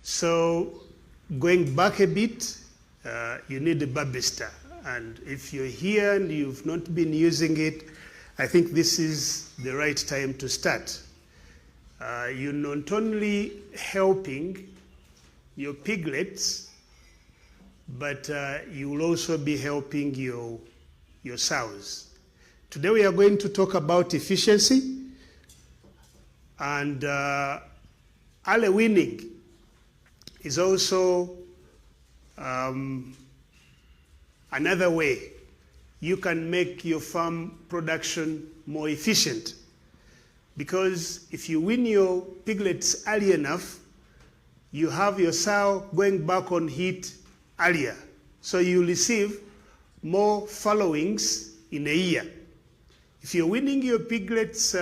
So going back a bit, you need a barbister. And if you're here and you've not been using it, I think this is the right time to start. You're not only helping your piglets, but you will also be helping your sows. Today we are going to talk about efficiency and early weaning is also another way you can make your farm production more efficient. Because if you wean your piglets early enough, you have your sow going back on heat earlier. So you receive more followings in a year. If you're weaning your piglets,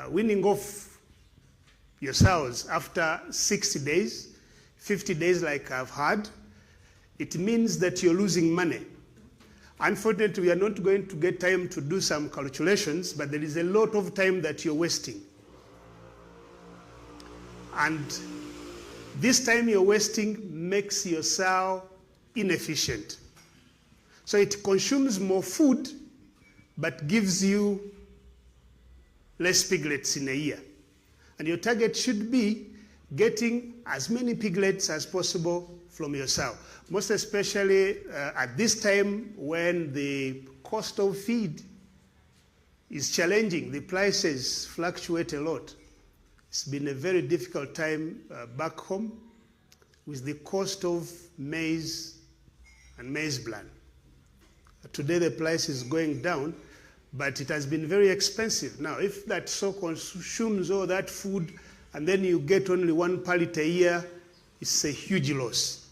weaning off your sows after 60 days, 50 days like I've had, it means that you're losing money. Unfortunately, we are not going to get time to do some calculations, but there is a lot of time that you're wasting. And this time you're wasting makes your sow inefficient. So it consumes more food, but gives you less piglets in a year. And your target should be getting as many piglets as possible from your sow. Most especially at this time when the cost of feed is challenging. The prices fluctuate a lot. It's been a very difficult time back home with the cost of maize and maize bran. Today the price is going down, but it has been very expensive. Now, if that sow consumes all that food and then you get only one pallet a year, it's a huge loss.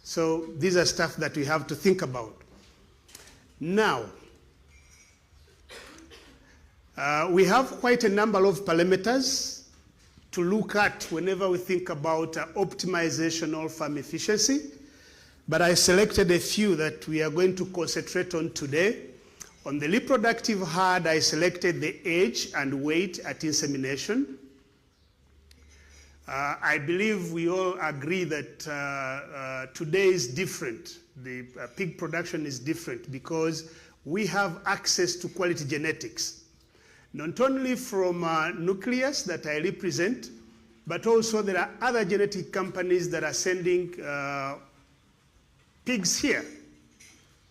So these are stuff that we have to think about. Now, we have quite a number of parameters to look at whenever we think about optimization of farm efficiency. But I selected a few that we are going to concentrate on today. On the reproductive herd, I selected the age and weight at insemination. I believe we all agree that today is different. The pig production is different because we have access to quality genetics. Not only from Nucleus that I represent, but also there are other genetic companies that are sending pigs here.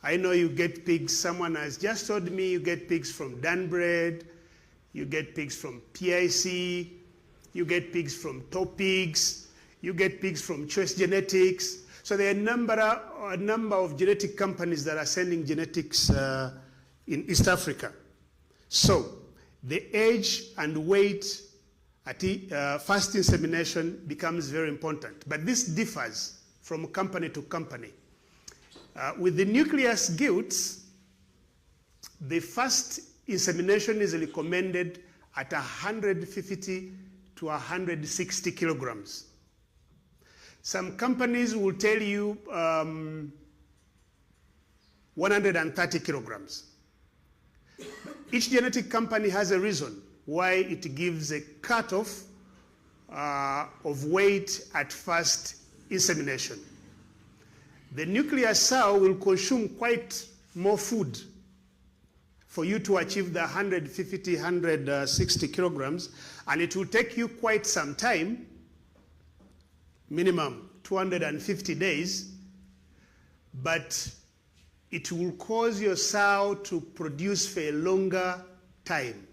I know you get pigs, someone has just told me you get pigs from Dunbred, you get pigs from PIC, you get pigs from Top Pigs, you get pigs from Choice Genetics. So there are a number of genetic companies that are sending genetics in East Africa. So the age and weight at first insemination becomes very important. But this differs from company to company. With the Nucleus gilts, the first insemination is recommended at 150 to 160 kilograms. Some companies will tell you 130 kilograms. Each genetic company has a reason why it gives a cutoff of weight at first insemination. The Nucleus sow will consume quite more food for you to achieve the 150, 160 kilograms, and it will take you quite some time, minimum 250 days, but it will cause your sow to produce for a longer time.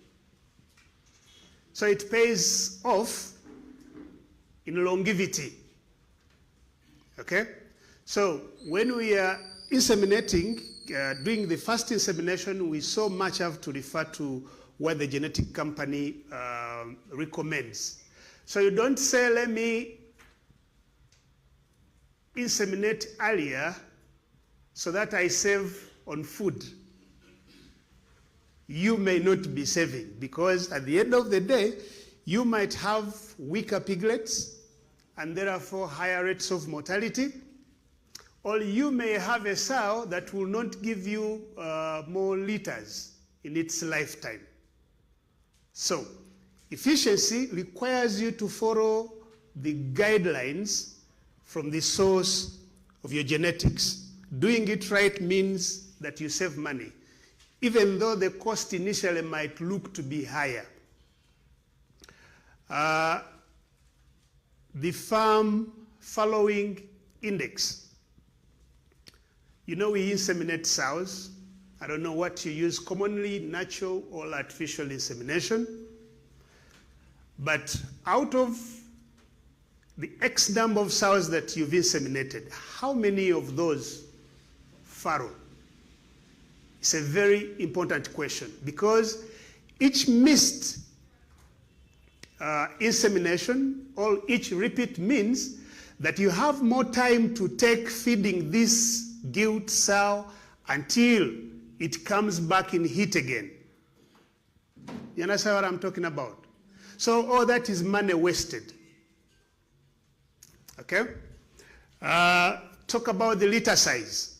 So it pays off in longevity, okay? So when we are inseminating, doing the first insemination, we so much have to refer to what the genetic company recommends. So you don't say, let me inseminate earlier so that I save on food. You may not be saving, because at the end of the day, you might have weaker piglets and therefore higher rates of mortality. Or you may have a sow that will not give you more litters in its lifetime. So, efficiency requires you to follow the guidelines from the source of your genetics. Doing it right means that you save money, even though the cost initially might look to be higher. The farm following index. You know, we inseminate sows. I don't know what you use commonly, natural or artificial insemination. But out of the X number of sows that you've inseminated, how many of those farrow? It's a very important question, because each missed insemination or each repeat means that you have more time to take feeding this gilt sow until it comes back in heat again. You understand what I'm talking about? So all that is money wasted. Okay? Talk about the litter size.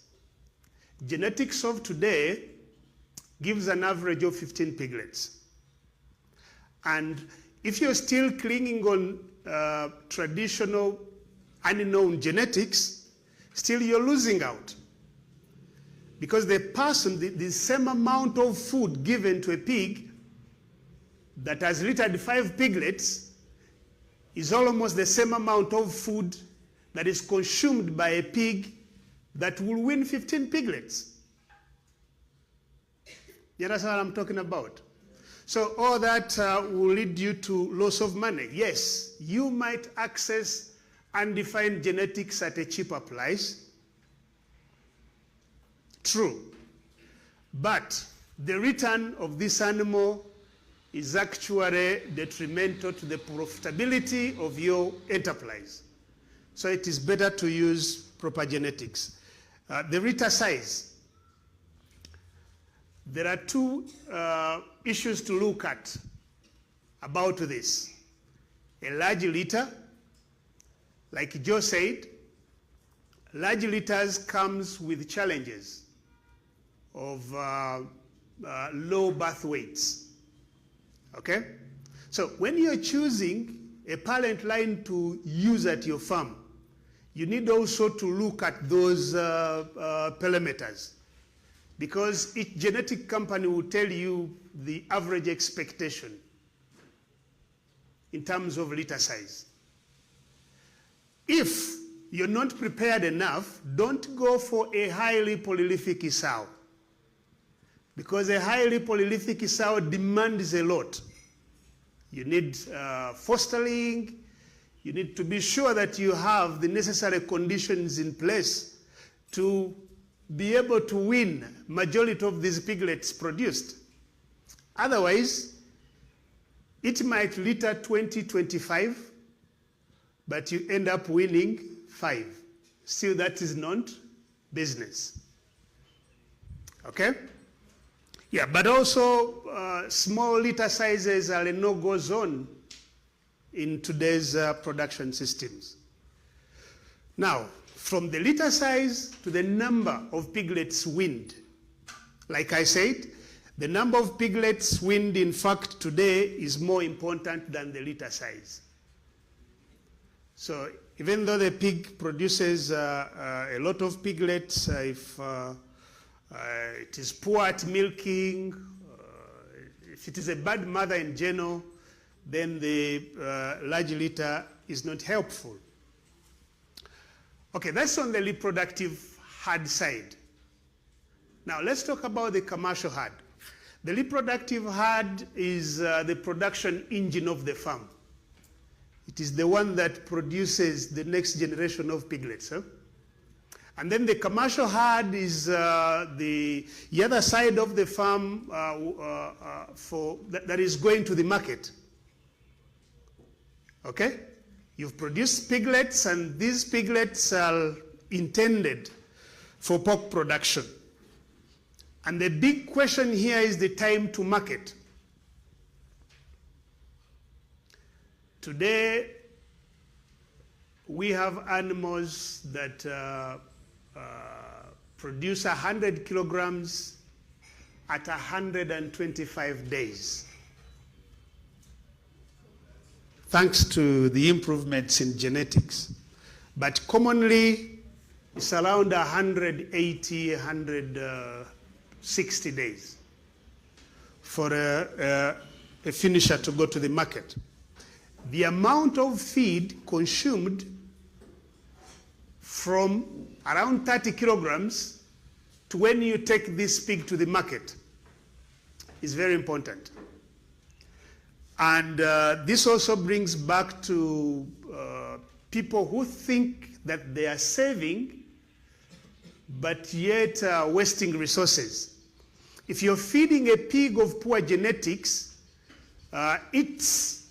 Genetics of today gives an average of 15 piglets. And if you're still clinging on traditional unknown genetics, still you're losing out. Because the person, the same amount of food given to a pig that has littered 5 piglets is almost the same amount of food that is consumed by a pig that will win 15 piglets. You understand what I'm talking about? So all that will lead you to loss of money. Yes, you might access undefined genetics at a cheaper price. True. But the return of this animal is actually detrimental to the profitability of your enterprise. So it is better to use proper genetics. The litter size. There are two issues to look at about this. A large litter, like Joe said, large litters comes with challenges of low birth weights. Okay? So when you're choosing a parent line to use at your farm, you need also to look at those parameters, because each genetic company will tell you the average expectation in terms of litter size. If you're not prepared enough, don't go for a highly polylyphic sow, because a highly polylyphic sow demands a lot. You need fostering. You need to be sure that you have the necessary conditions in place to be able to win majority of these piglets produced. Otherwise, it might litter 20, 25, but you end up winning 5. Still, that is not business. Okay? Yeah, but also small litter sizes are a no-go zone in today's production systems. Now, from the litter size to the number of piglets weaned. Like I said, the number of piglets weaned, in fact, today is more important than the litter size. So even though the pig produces a lot of piglets, if it is poor at milking, if it is a bad mother in general, then the large litter is not helpful. Okay, that's on the reproductive herd side. Now let's talk about the commercial herd. The reproductive herd is the production engine of the farm. It is the one that produces the next generation of piglets. Huh? And then the commercial herd is the other side of the farm that is going to the market. Okay? You've produced piglets, and these piglets are intended for pork production. And the big question here is the time to market. Today, we have animals that produce 100 kilograms at 125 days. thanks to the improvements in genetics. But commonly, it's around 180, 160 days for a finisher to go to the market. The amount of feed consumed from around 30 kilograms to when you take this pig to the market is very important. And this also brings back to people who think that they are saving, but yet wasting resources. If you're feeding a pig of poor genetics, its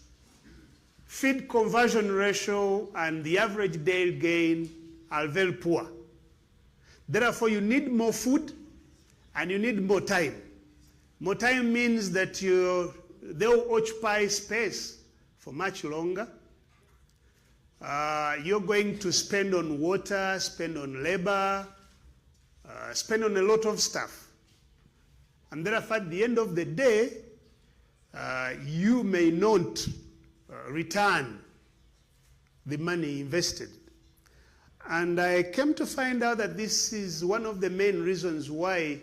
feed conversion ratio and the average daily gain are very poor. Therefore, you need more food and you need more time. More time means that they'll occupy space for much longer. You're going to spend on water, spend on labor, spend on a lot of stuff. And therefore, at the end of the day, you may not return the money invested. And I came to find out that this is one of the main reasons why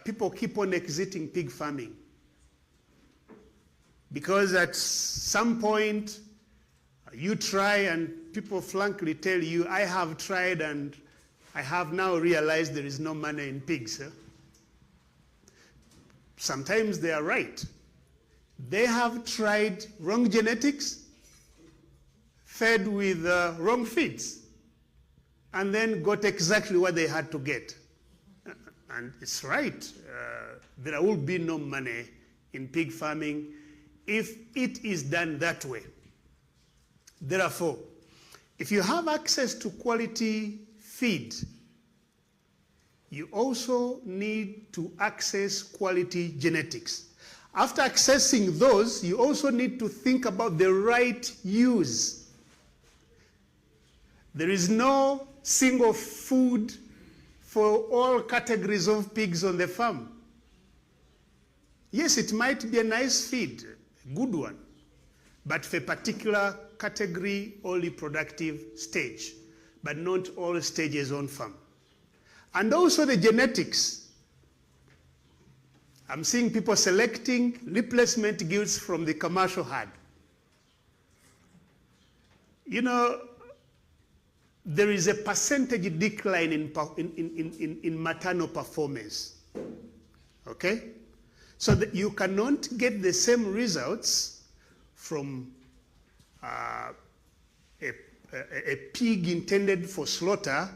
people keep on exiting pig farming. Because at some point, you try and people frankly tell you, I have tried and I have now realized there is no money in pigs. Sometimes they are right. They have tried wrong genetics, fed with wrong feeds, and then got exactly what they had to get. And it's right. There will be no money in pig farming if it is done that way. Therefore, if you have access to quality feed, you also need to access quality genetics. After accessing those, you also need to think about the right use. There is no single food for all categories of pigs on the farm. Yes, it might be a nice feed, a good one, but for a particular category or reproductive stage, but not all stages on farm. And also the genetics. I'm seeing people selecting replacement gilts from the commercial herd. You know, there is a percentage decline in maternal performance, okay? So that you cannot get the same results from a pig intended for slaughter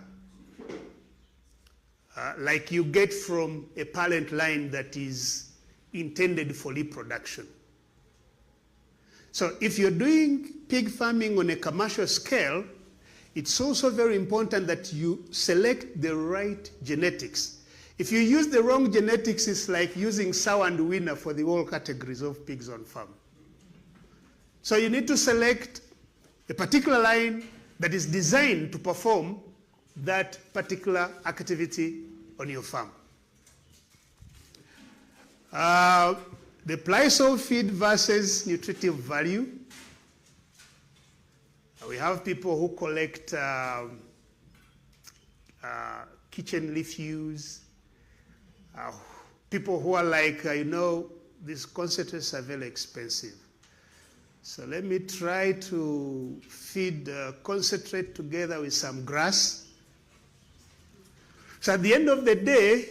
like you get from a parent line that is intended for reproduction. So if you're doing pig farming on a commercial scale, it's also very important that you select the right genetics. If you use the wrong genetics, it's like using sow and winner for the whole categories of pigs on farm. So you need to select a particular line that is designed to perform that particular activity on your farm. The price of feed versus nutritive value. We have people who collect kitchen refuse. People who are like, these concentrates are very expensive. So let me try to feed concentrate together with some grass. So at the end of the day,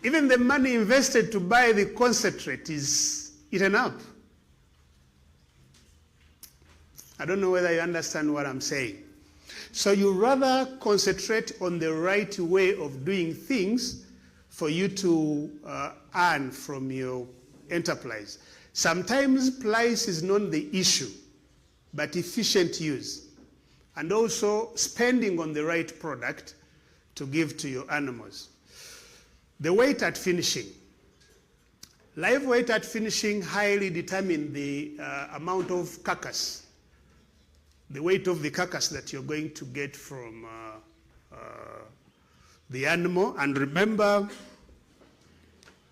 even the money invested to buy the concentrate is eaten up. I don't know whether you understand what I'm saying. So you rather concentrate on the right way of doing things for you to earn from your enterprise. Sometimes price is not the issue, but efficient use. And also spending on the right product to give to your animals. The weight at finishing. Live weight at finishing highly determine the amount of carcass, the weight of the carcass that you're going to get from the animal. And remember,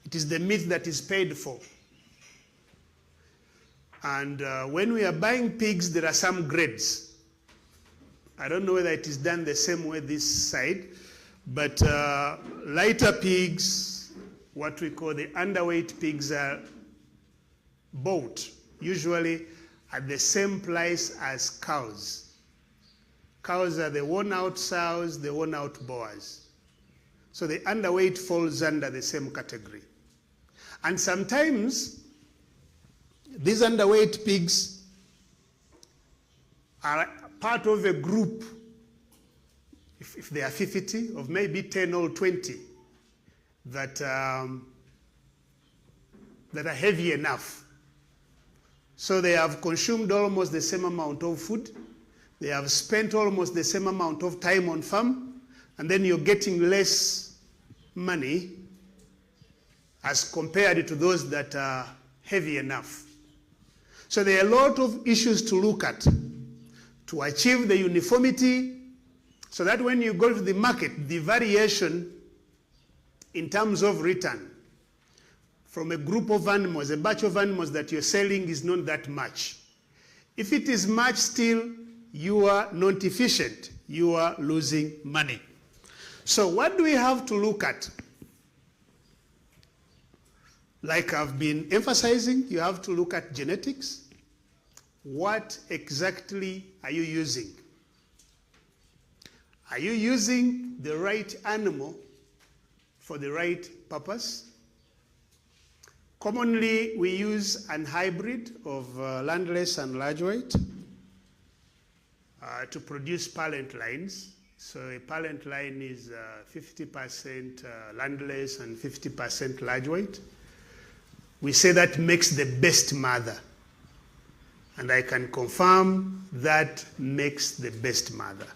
it is the meat that is paid for. And when we are buying pigs, there are some grades. I don't know whether it is done the same way this side, but lighter pigs, what we call the underweight pigs, are bought usually at the same price as cows. Cows are the worn-out sows, the worn-out Boars. So the underweight falls under the same category. And sometimes these underweight pigs are part of a group, if they are 50, of maybe 10 or 20 that are heavy enough. So they have consumed almost the same amount of food. They have spent almost the same amount of time on farm, and then you're getting less money as compared to those that are heavy enough. So there are a lot of issues to look at to achieve the uniformity, so that when you go to the market, the variation in terms of return from a group of animals, a batch of animals that you're selling is not that much. If it is much still, you are not efficient. You are losing money. So what do we have to look at? Like I've been emphasizing, you have to look at genetics. What exactly are you using? Are you using the right animal for the right purpose? Commonly, we use an hybrid of landless and large weight to produce parent lines. So a parent line is 50% landless and 50% large weight. We say that makes the best mother. And I can confirm that makes the best mother.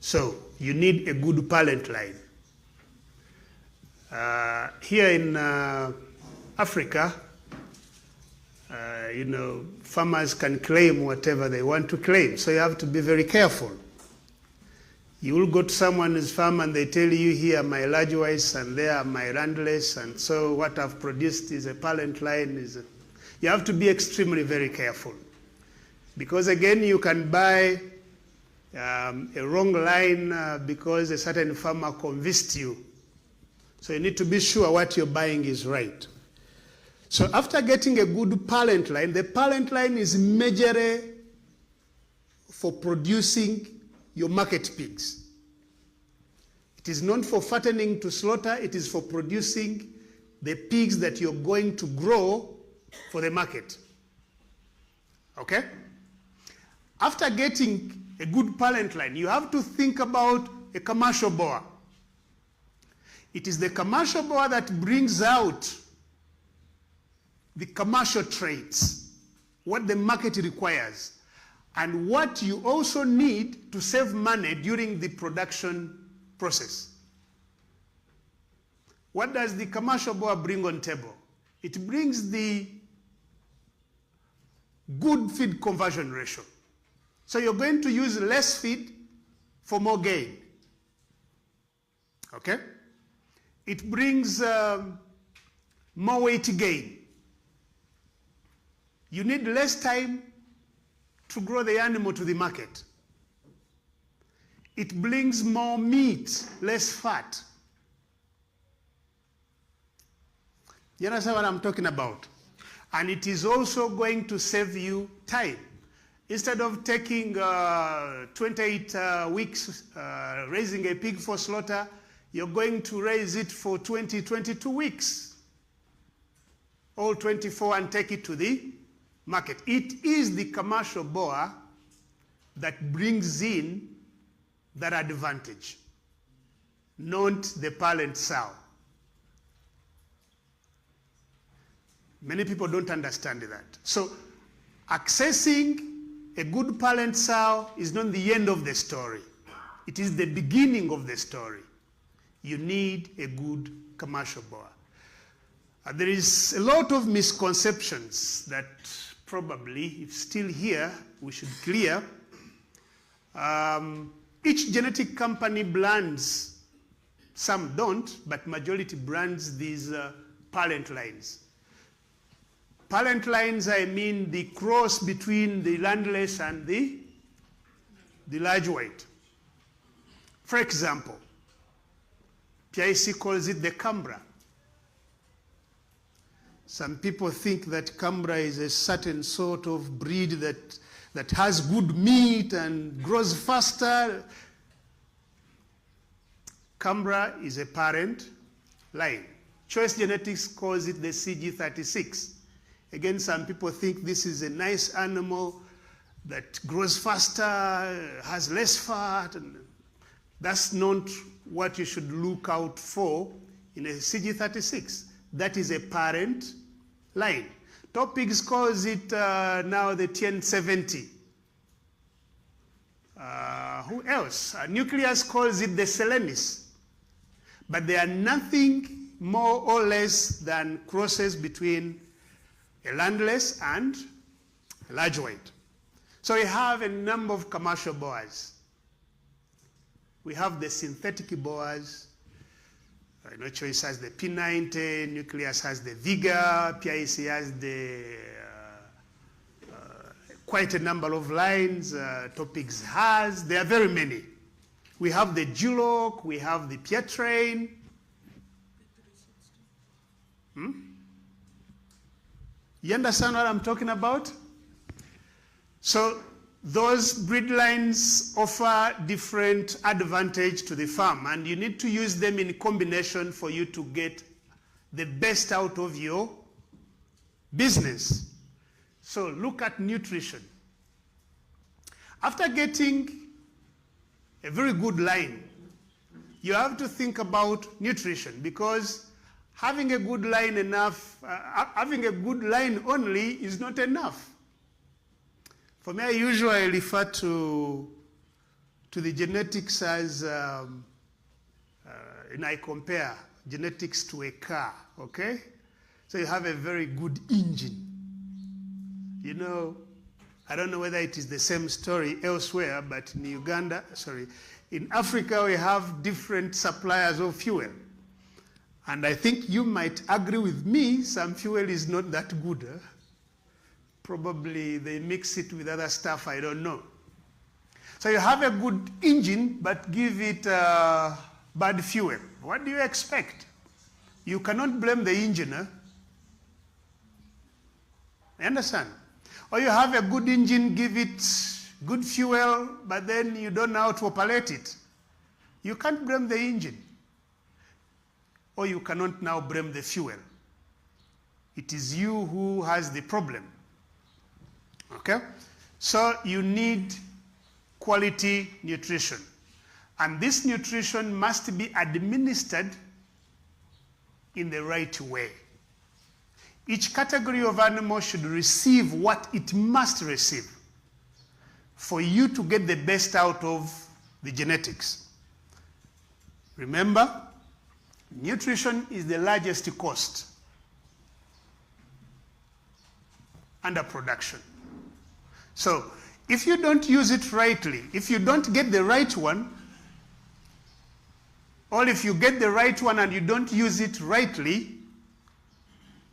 So you need a good parent line. Here in Africa, farmers can claim whatever they want to claim. So you have to be very careful. You will go to someone's farm and they tell you, here are my large weights and there are my landless, and so what I've produced is a parent line. You have to be extremely very careful. Because again, you can buy a wrong line because a certain farmer convinced you. So you need to be sure what you're buying is right. So after getting a good parent line, the parent line is majorly for producing your market pigs. It is not for fattening to slaughter, it is for producing the pigs that you're going to grow for the market. Okay? After getting a good parent line, you have to think about a commercial Boar. It is the commercial Boar that brings out the commercial traits, what the market requires, and what you also need to save money during the production process. What does the commercial Boar bring on table? It brings the good feed conversion ratio. So you're going to use less feed for more gain. Okay? It brings more weight gain. You need less time to grow the animal to the market. It brings more meat, less fat. You understand what I'm talking about? And it is also going to save you time. Instead of taking 28 weeks raising a pig for slaughter, you're going to raise it for 20, 22 weeks. Or 24 and take it to the market. It is the commercial Boar that brings in that advantage, not the parent sow. Many people don't understand that. So accessing a good parent sow is not the end of the story. It is the beginning of the story. You need a good commercial Boar. There is a lot of misconceptions that probably, if still here, we should clear. Each genetic company brands, some don't, but majority brands these parent lines. Parent lines, I mean the cross between the landless and the large white. For example, PIC calls it the Cambra. Some people think that Cambra is a certain sort of breed that has good meat and grows faster. Cambra is a parent line. Choice Genetics calls it the CG36. Again, some people think this is a nice animal that grows faster, has less fat. And that's not what you should look out for in a CG36. That is a parent line. Topics calls it now the TN70. Who else? Nucleus calls it the Selenis. But they are nothing more or less than crosses between a landless and a large white. So we have a number of commercial Boars. We have the synthetic Boars. Choice has the P90, Nucleus has the Vigor, PIC has the quite a number of lines, Topics has, there are very many. We have the Duloc, we have the Pietrain. You understand what I'm talking about? So those breed lines offer different advantage to the farm, and you need to use them in combination for you to get the best out of your business. So look at nutrition. After getting a very good line, you have to think about nutrition, because having a good line having a good line only is not enough. For me, I usually refer to the genetics as, and I compare genetics to a car, okay? So you have a very good engine. You know, I don't know whether it is the same story elsewhere, but in in Africa we have different suppliers of fuel. And I think you might agree with me, some fuel is not that good. Probably they mix it with other stuff, I don't know. So you have a good engine, but give it bad fuel. What do you expect? You cannot blame the engine. You understand? Or you have a good engine, give it good fuel, but then you don't know how to operate it. You can't blame the engine. Or you cannot now blame the fuel. It is you who has the problem. Okay? So you need quality nutrition. And this nutrition must be administered in the right way. Each category of animal should receive what it must receive for you to get the best out of the genetics. Remember, nutrition is the largest cost under production. So if you don't use it rightly, if you don't get the right one, or if you get the right one and you don't use it rightly,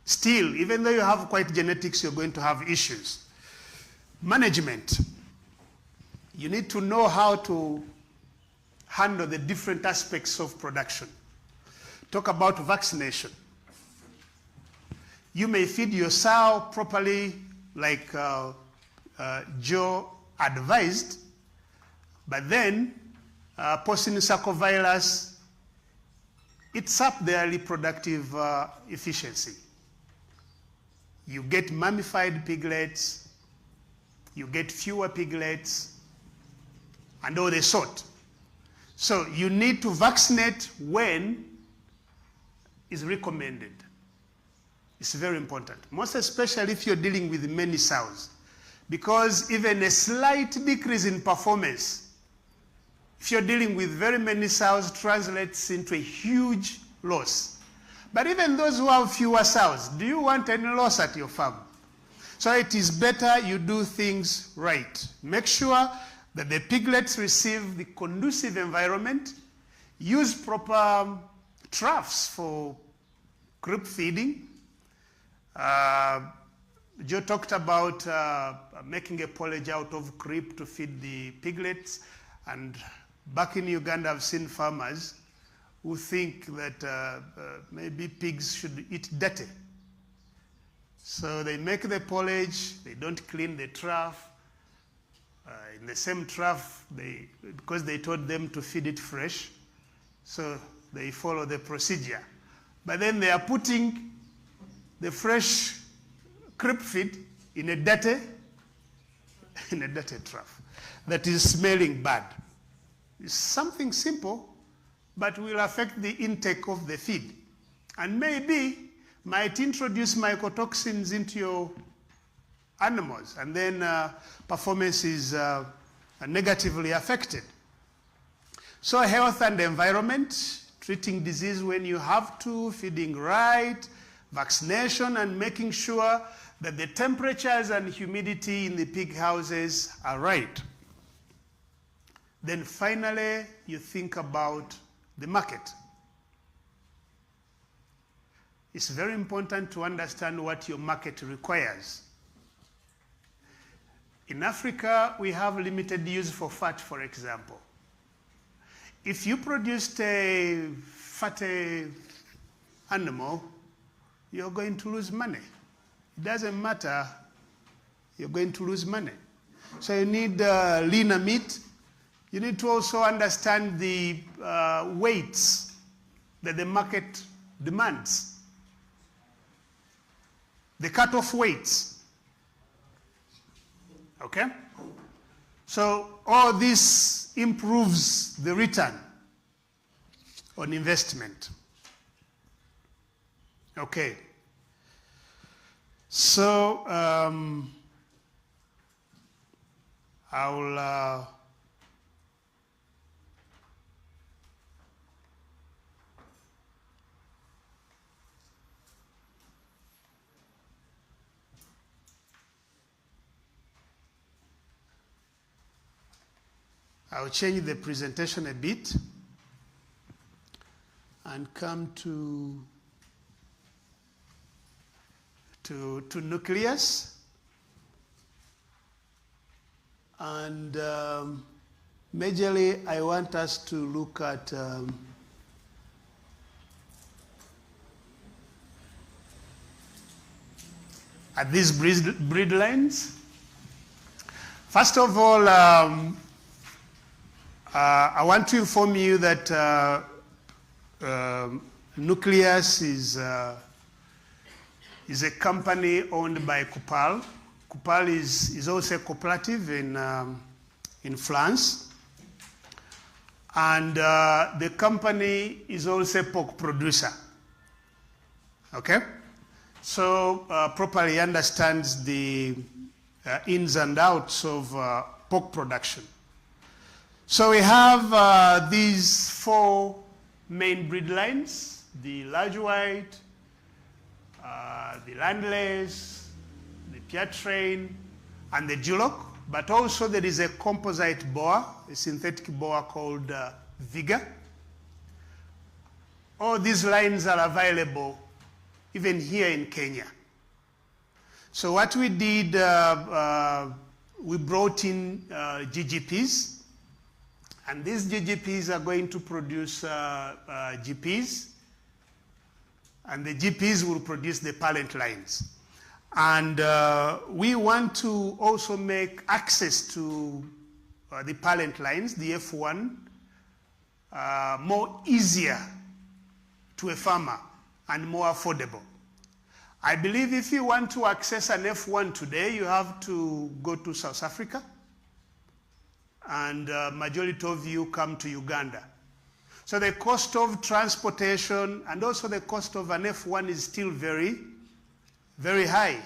still, even though you have quite genetics, you're going to have issues. Management. You need to know how to handle the different aspects of production. Talk about vaccination. You may feed your sow properly, like Joe advised, but then porcine sarcovirus eats up their reproductive efficiency. You get mummified piglets, you get fewer piglets, and all the sort. So you need to vaccinate when is recommended. It's very important, most especially if you're dealing with many sows, because even a slight decrease in performance, if you're dealing with very many sows, translates into a huge loss. But even those who have fewer sows, do you want any loss at your farm? So it is better you do things right. Make sure that the piglets receive the conducive environment, use proper troughs for group feeding, Joe talked about making a porridge out of creep to feed the piglets. And back in Uganda, I've seen farmers who think that maybe pigs should eat dirty. So they make the porridge, they don't clean the trough. In the same trough, because they told them to feed it fresh, so they follow the procedure. But then they are putting the fresh creep feed in a dirty trough that is smelling bad. It's something simple, but will affect the intake of the feed. And maybe might introduce mycotoxins into your animals, and then performance is negatively affected. So health and environment, treating disease when you have to, feeding right, vaccination, and making sure that the temperatures and humidity in the pig houses are right. Then finally, you think about the market. It's very important to understand what your market requires. In Africa, we have limited use for fat, for example. If you produced a fatty animal, you're going to lose money. It doesn't matter, you're going to lose money. So you need leaner meat. You need to also understand the weights that the market demands. The cutoff weights. Okay? So all this improves the return on investment. Okay. So I'll change the presentation a bit and come to nucleus. And majorly, I want us to look at these breed lines. First of all, I want to inform you that Nucleus is a company owned by Coupal. Coupal is also a cooperative in France. And the company is also a pork producer. Okay? So properly understands the ins and outs of pork production. So we have these four main breed lines: the large white, the landless, the Piatrain, and the Duloc. But also there is a composite boar, a synthetic boar called Vigor. All these lines are available even here in Kenya. So what we did, we brought in GGPs. And these GGPs are going to produce GPs, and the GPs will produce the parent lines. And we want to also make access to the parent lines, the F1, more easier to a farmer and more affordable. I believe if you want to access an F1 today, you have to go to South Africa, and majority of you come to Uganda. So the cost of transportation and also the cost of an F1 is still very, very high.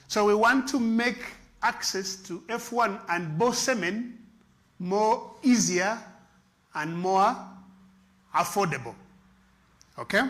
So we want to make access to F1 and both semen more easier and more affordable. Okay?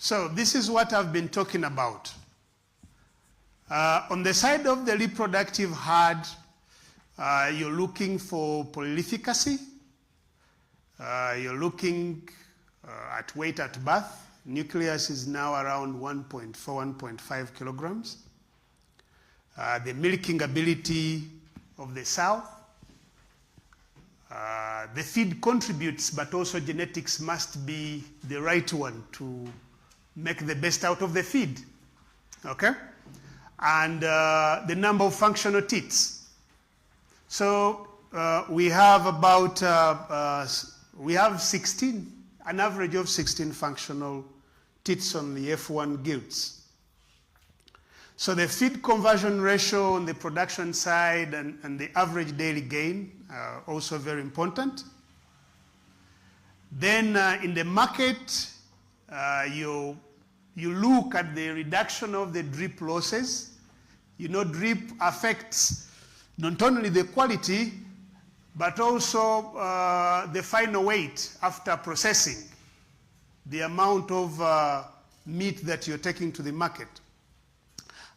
So this is what I've been talking about. On the side of the reproductive herd, you're looking for polyefficacy. You're looking at weight at birth. Nucleus is now around 1.4, 1.5 kilograms. The milking ability of the sow. The feed contributes, but also genetics must be the right one to make the best out of the feed. Okay? And the number of functional teats. So we have about, we have 16, an average of 16 functional teats on the F1 gilts. So the feed conversion ratio on the production side and the average daily gain are also very important. Then in the market, you look at the reduction of the drip losses. You know, drip affects not only the quality, but also the final weight after processing, the amount of meat that you're taking to the market.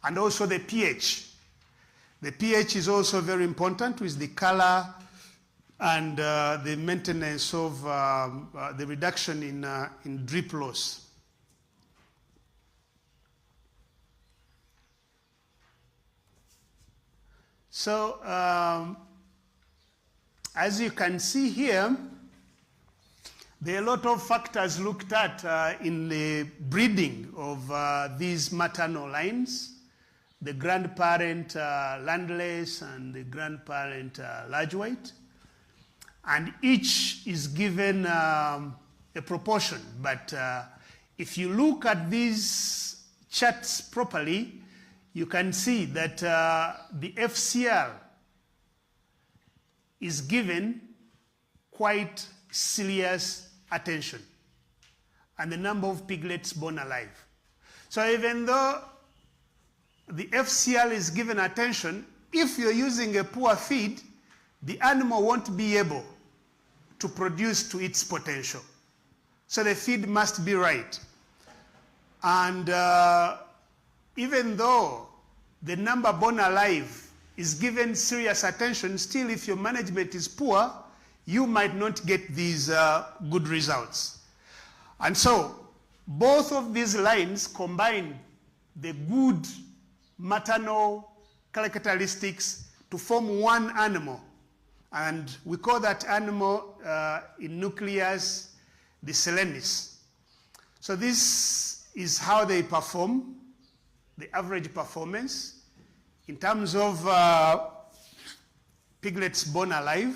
And also the pH. The pH is also very important with the color and the maintenance of the reduction in drip loss. So, as you can see here, there are a lot of factors looked at in the breeding of these maternal lines. The grandparent landless and the grandparent large weight. And each is given a proportion. But if you look at these charts properly, you can see that the FCR is given quite serious attention, and the number of piglets born alive. So even though the FCR is given attention, if you're using a poor feed, the animal won't be able to produce to its potential. So the feed must be right. And even though the number born alive is given serious attention, still if your management is poor, you might not get these good results. And so both of these lines combine the good maternal characteristics to form one animal. And we call that animal in nucleus the selenis. So this is how they perform, the average performance. In terms of piglets born alive,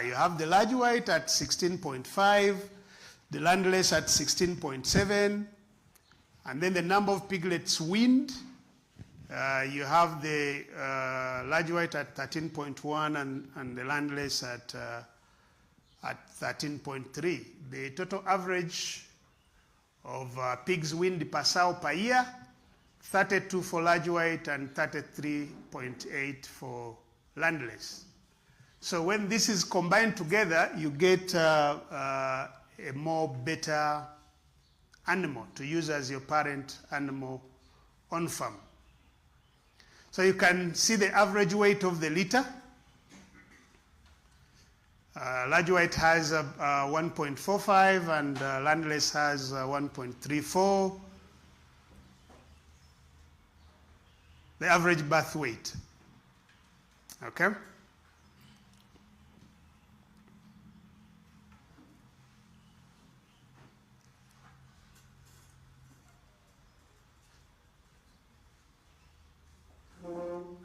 you have the large white at 16.5, the landless at 16.7, and then the number of piglets weaned, you have the large white at 13.1 and the landless at 13.3. The total average of pigs weaned per sow per year, 32 for large white and 33.8 for landless. So when this is combined together, you get a more better animal to use as your parent animal on farm. So you can see the average weight of the litter. Large white has 1.45 and landless has 1.34. The average birth weight. Okay?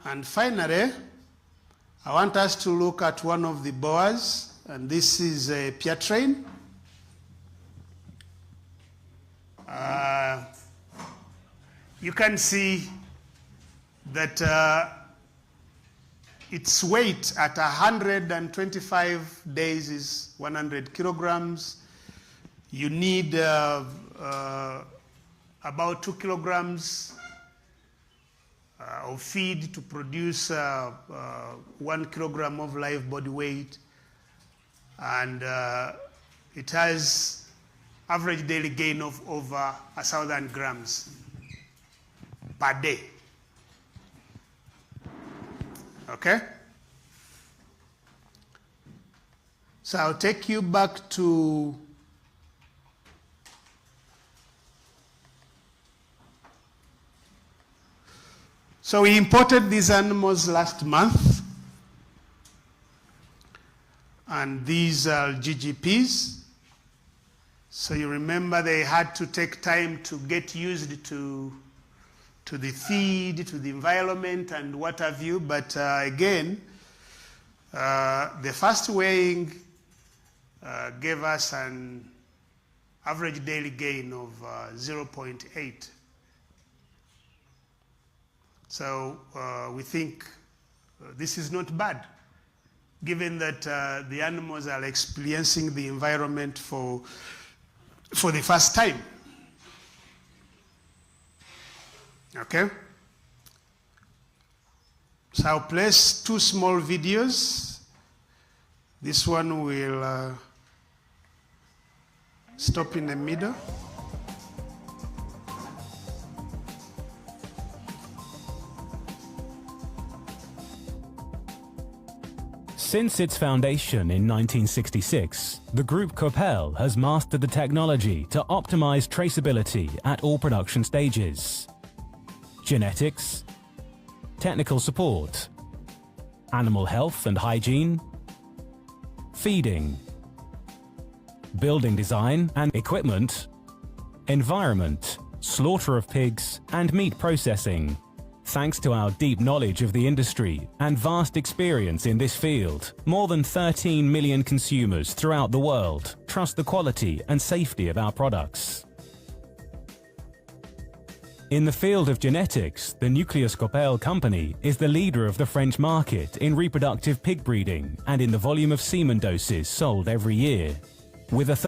And finally, I want us to look at one of the boars, and this is a Piatrain. You can see that its weight at 125 days is 100 kilograms. You need about 2 kilograms of feed to produce 1 kilogram of live body weight, and it has average daily gain of over 1,000 grams per day. Okay? So I'll take you back to so we imported these animals last month, and these are GGPs. So you remember they had to take time to get used to the feed, to the environment, and what have you. But again, the first weighing gave us an average daily gain of 0.8. So we think this is not bad, given that the animals are experiencing the environment for the first time. Okay? So I'll place two small videos. This one will stop in the middle. Since its foundation in 1966, the group Copel has mastered the technology to optimize traceability at all production stages. Genetics, technical support, animal health and hygiene, feeding, building design and equipment, environment, slaughter of pigs, and meat processing. Thanks to our deep knowledge of the industry and vast experience in this field, more than 13 million consumers throughout the world trust the quality and safety of our products. In the field of genetics, the Nucleus Copel company is the leader of the French market in reproductive pig breeding and in the volume of semen doses sold every year. With a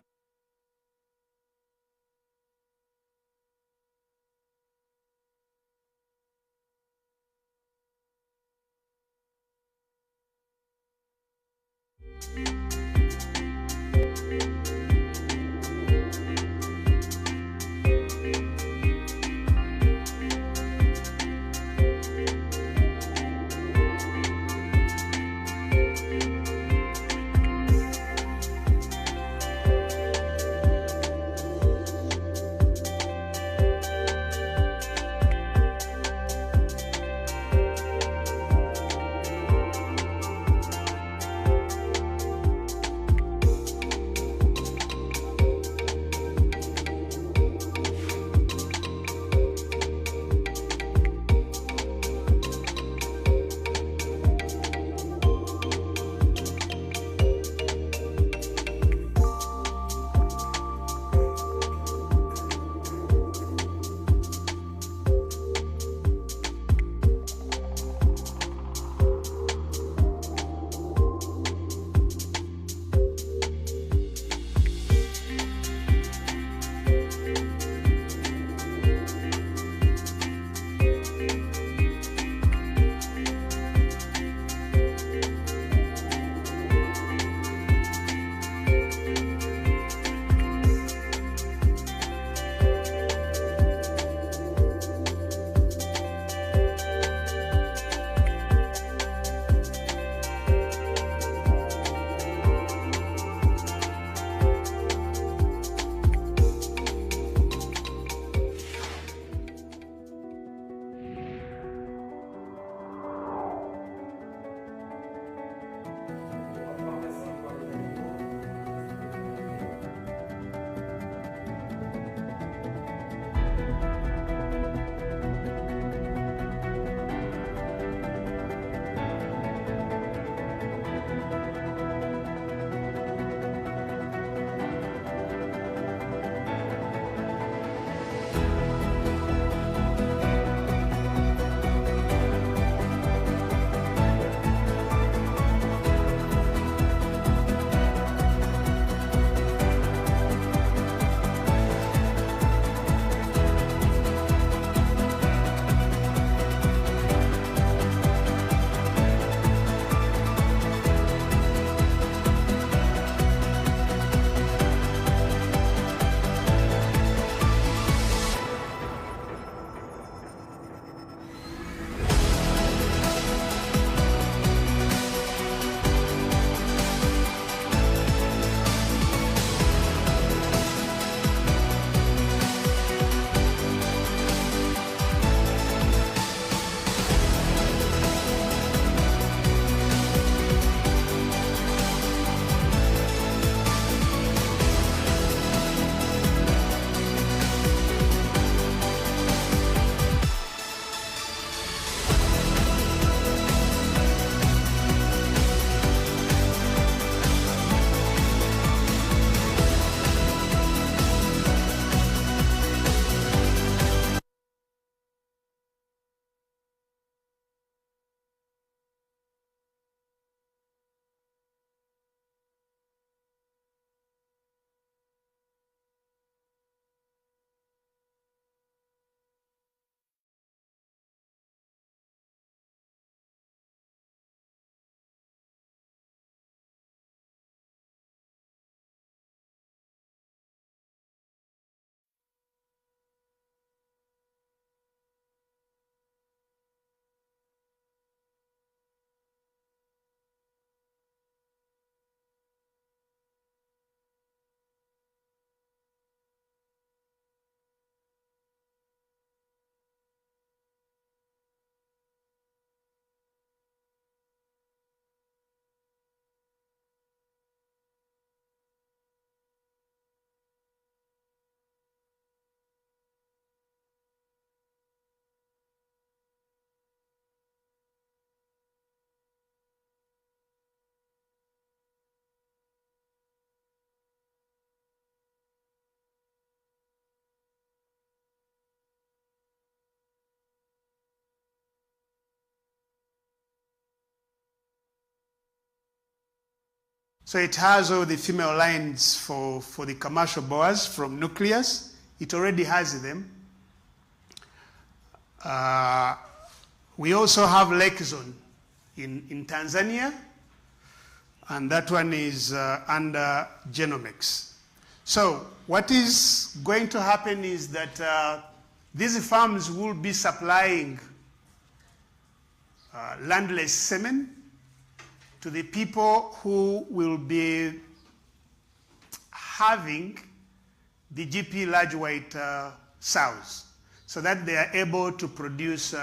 So it has all the female lines for the commercial boars from nucleus. It already has them. We also have Lake Zone in Tanzania, and that one is under Genomics. So what is going to happen is that these farms will be supplying landless semen to the people who will be having the GP large white sows, so that they are able to produce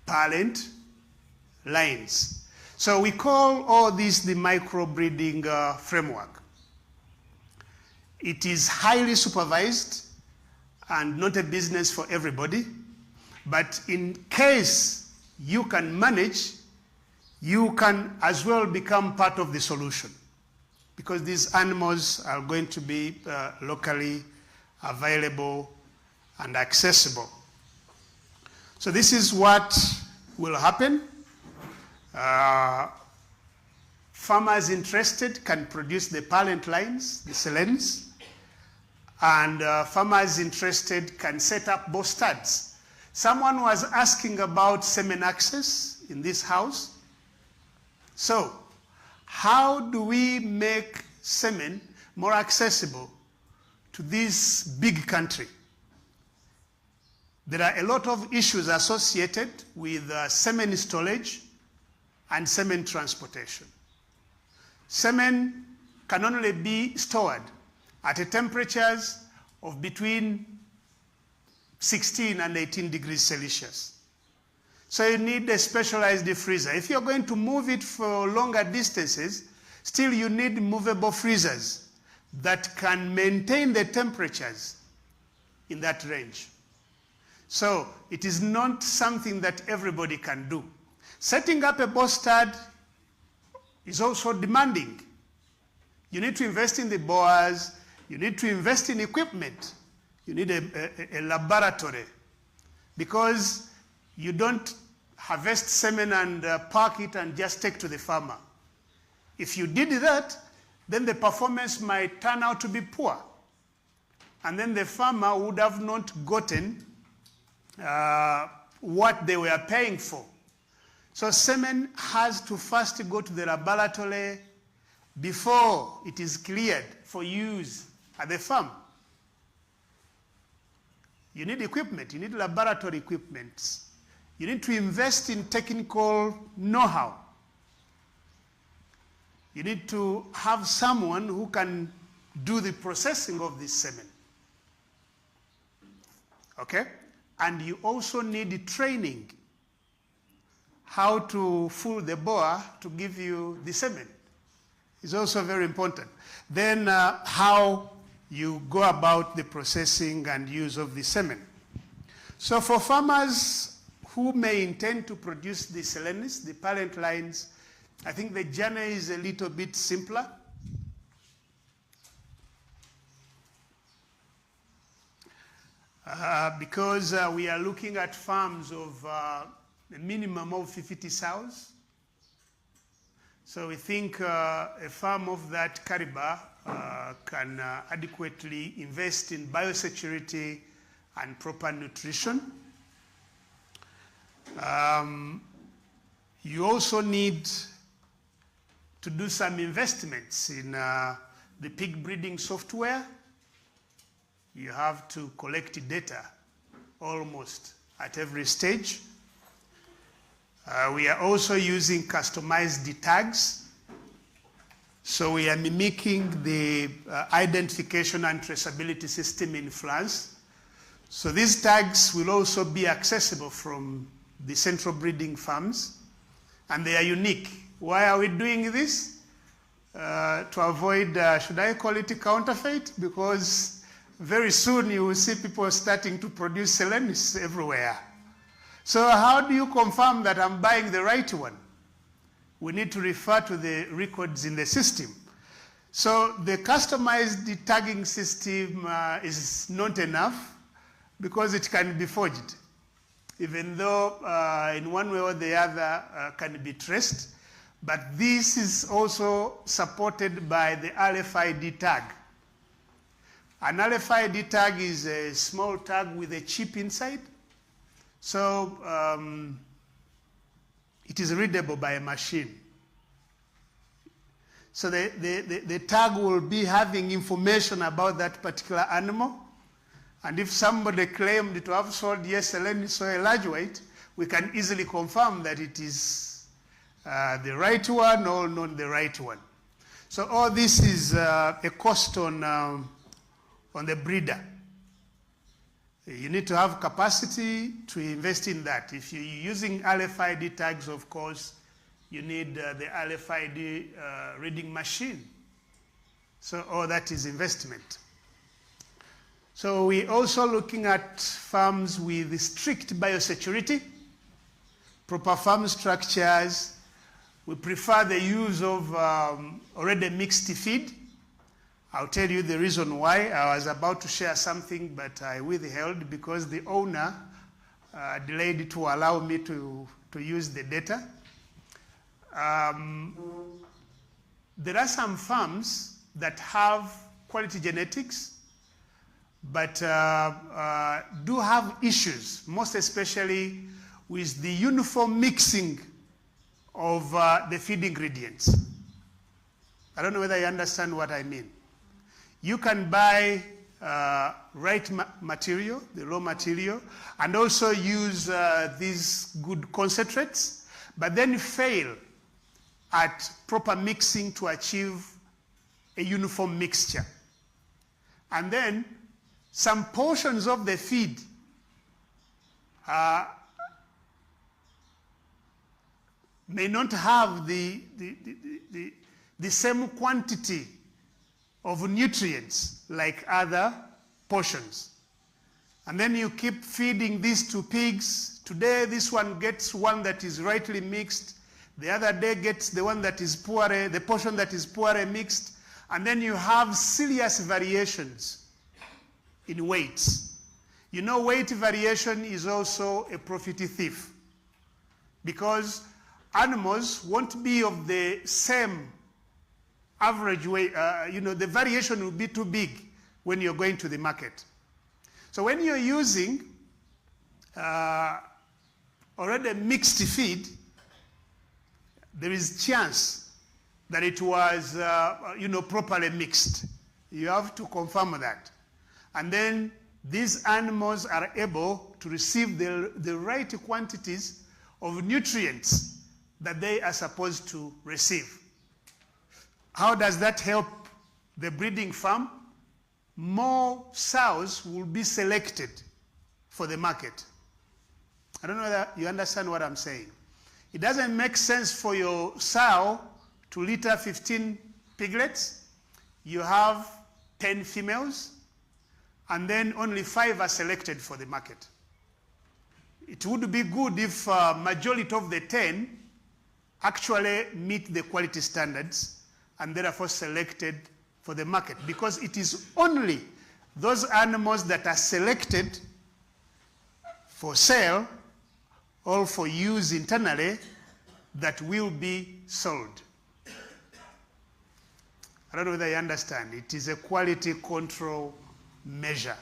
parent lines. So we call all this the micro-breeding framework. It is highly supervised and not a business for everybody, but in case you can manage, you can as well become part of the solution, because these animals are going to be locally available and accessible. So this is what will happen. Farmers interested can produce the parent lines, the selen's, and farmers interested can set up both studs. Someone was asking about semen access in this house. So, how do we make semen more accessible to this big country? There are a lot of issues associated with semen storage and semen transportation. Semen can only be stored at temperatures of between 16 and 18 degrees Celsius. So you need a specialized freezer. If you're going to move it for longer distances, still you need movable freezers that can maintain the temperatures in that range. So it is not something that everybody can do. Setting up a bustard is also demanding. You need to invest in the boars, you need to invest in equipment, you need a laboratory, because you don't harvest semen and pack it and just take to the farmer. If you did that, then the performance might turn out to be poor. And then the farmer would have not gotten what they were paying for. So semen has to first go to the laboratory before it is cleared for use at the farm. You need equipment, you need laboratory equipment. You need to invest in technical know-how. You need to have someone who can do the processing of this semen. Okay? And you also need training how to fool the boar to give you the semen. Is also very important. Then how you go about the processing and use of the semen. So for farmers who may intend to produce the selenis, the parent lines, I think the journey is a little bit simpler. Because we are looking at farms of a minimum of 50 sows. So we think a farm of that caliber can adequately invest in biosecurity and proper nutrition. You also need to do some investments in the pig breeding software. You have to collect data almost at every stage. We are also using customized tags. So we are mimicking the identification and traceability system in France. So these tags will also be accessible from the central breeding farms, and they are unique. Why are we doing this? To avoid, should I call it a counterfeit? Because very soon you will see people starting to produce selenis everywhere. So how do you confirm that I'm buying the right one? We need to refer to the records in the system. So the customized tagging system is not enough because it can be forged, even though in one way or the other can be traced. But this is also supported by the RFID tag. An RFID tag is a small tag with a chip inside. So it is readable by a machine. So the tag will be having information about that particular animal. And if somebody claimed to have sold Selene soy large weight, we can easily confirm that it is the right one or not the right one. So all this is a cost on the breeder. You need to have capacity to invest in that. If you're using RFID tags, of course, you need the RFID reading machine. So all that is investment. So we're also looking at farms with strict biosecurity, proper farm structures. We prefer the use of already mixed feed. I'll tell you the reason why. I was about to share something, but I withheld because the owner delayed to allow me to use the data. There are some farms that have quality genetics, but do have issues, most especially with the uniform mixing of the feed ingredients. I don't know whether you understand what I mean. You can buy right material, the raw material, and also use these good concentrates, but then fail at proper mixing to achieve a uniform mixture. And then some portions of the feed may not have the same quantity of nutrients like other portions. And then you keep feeding these to pigs. Today this one gets one that is rightly mixed. The other day gets the one that is poorly, the portion that is poorly mixed. And then you have serious variations in weights. You know, weight variation is also a profit thief, because animals won't be of the same average weight. The variation will be too big when you're going to the market. So when you're using already mixed feed, there is chance that it was properly mixed. You have to confirm that. And then these animals are able to receive the right quantities of nutrients that they are supposed to receive. How does that help the breeding farm? More sows will be selected for the market. I don't know whether you understand what I'm saying. It doesn't make sense for your sow to litter 15 piglets. You have 10 females, and then only 5 are selected for the market. It would be good if majority of the 10 actually meet the quality standards and therefore selected for the market, because it is only those animals that are selected for sale or for use internally that will be sold. I don't know whether you understand. It is a quality control measure,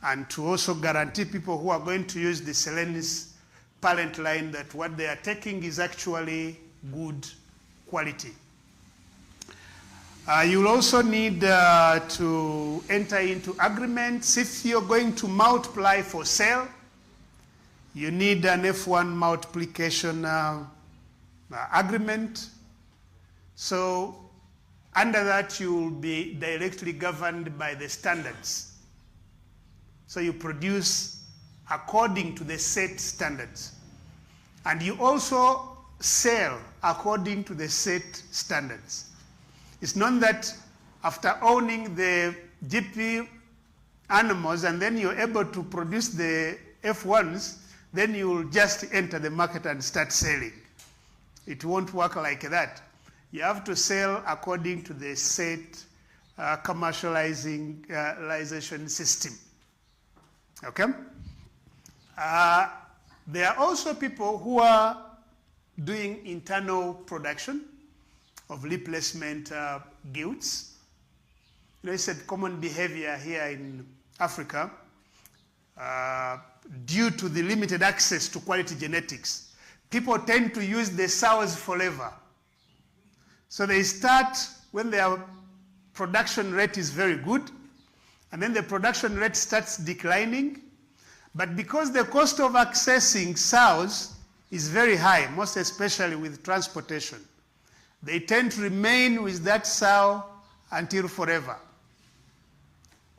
and to also guarantee people who are going to use the Selene's parent line that what they are taking is actually good quality. You'll also need to enter into agreements. If you're going to multiply for sale, you need an F1 multiplication agreement. So under that, you will be directly governed by the standards. So you produce according to the set standards. And you also sell according to the set standards. It's not that after owning the GP animals and then you're able to produce the F1s, then you'll just enter the market and start selling. It won't work like that. You have to sell according to the set commercialization system. Okay? There are also people who are doing internal production of replacement gilts. You know, it's a common behavior here in Africa due to the limited access to quality genetics. People tend to use the sows forever. So they start when their production rate is very good, and then the production rate starts declining. But because the cost of accessing sows is very high, most especially with transportation, they tend to remain with that sow until forever.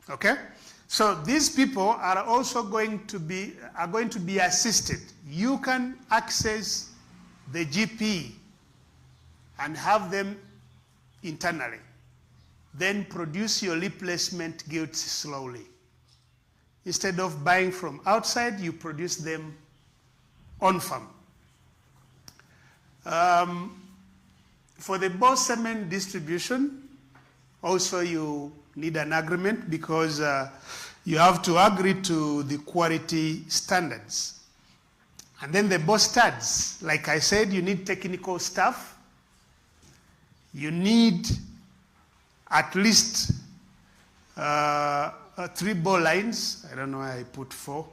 Okay? So these people are also going to be assisted. You can access the GP and have them internally. Then produce your replacement gilts slowly. Instead of buying from outside, you produce them on farm. For the Boar semen distribution, also you need an agreement because you have to agree to the quality standards. And then the Boar studs, like I said, you need technical staff. You need at least 3 Boar lines. I don't know why I put 4.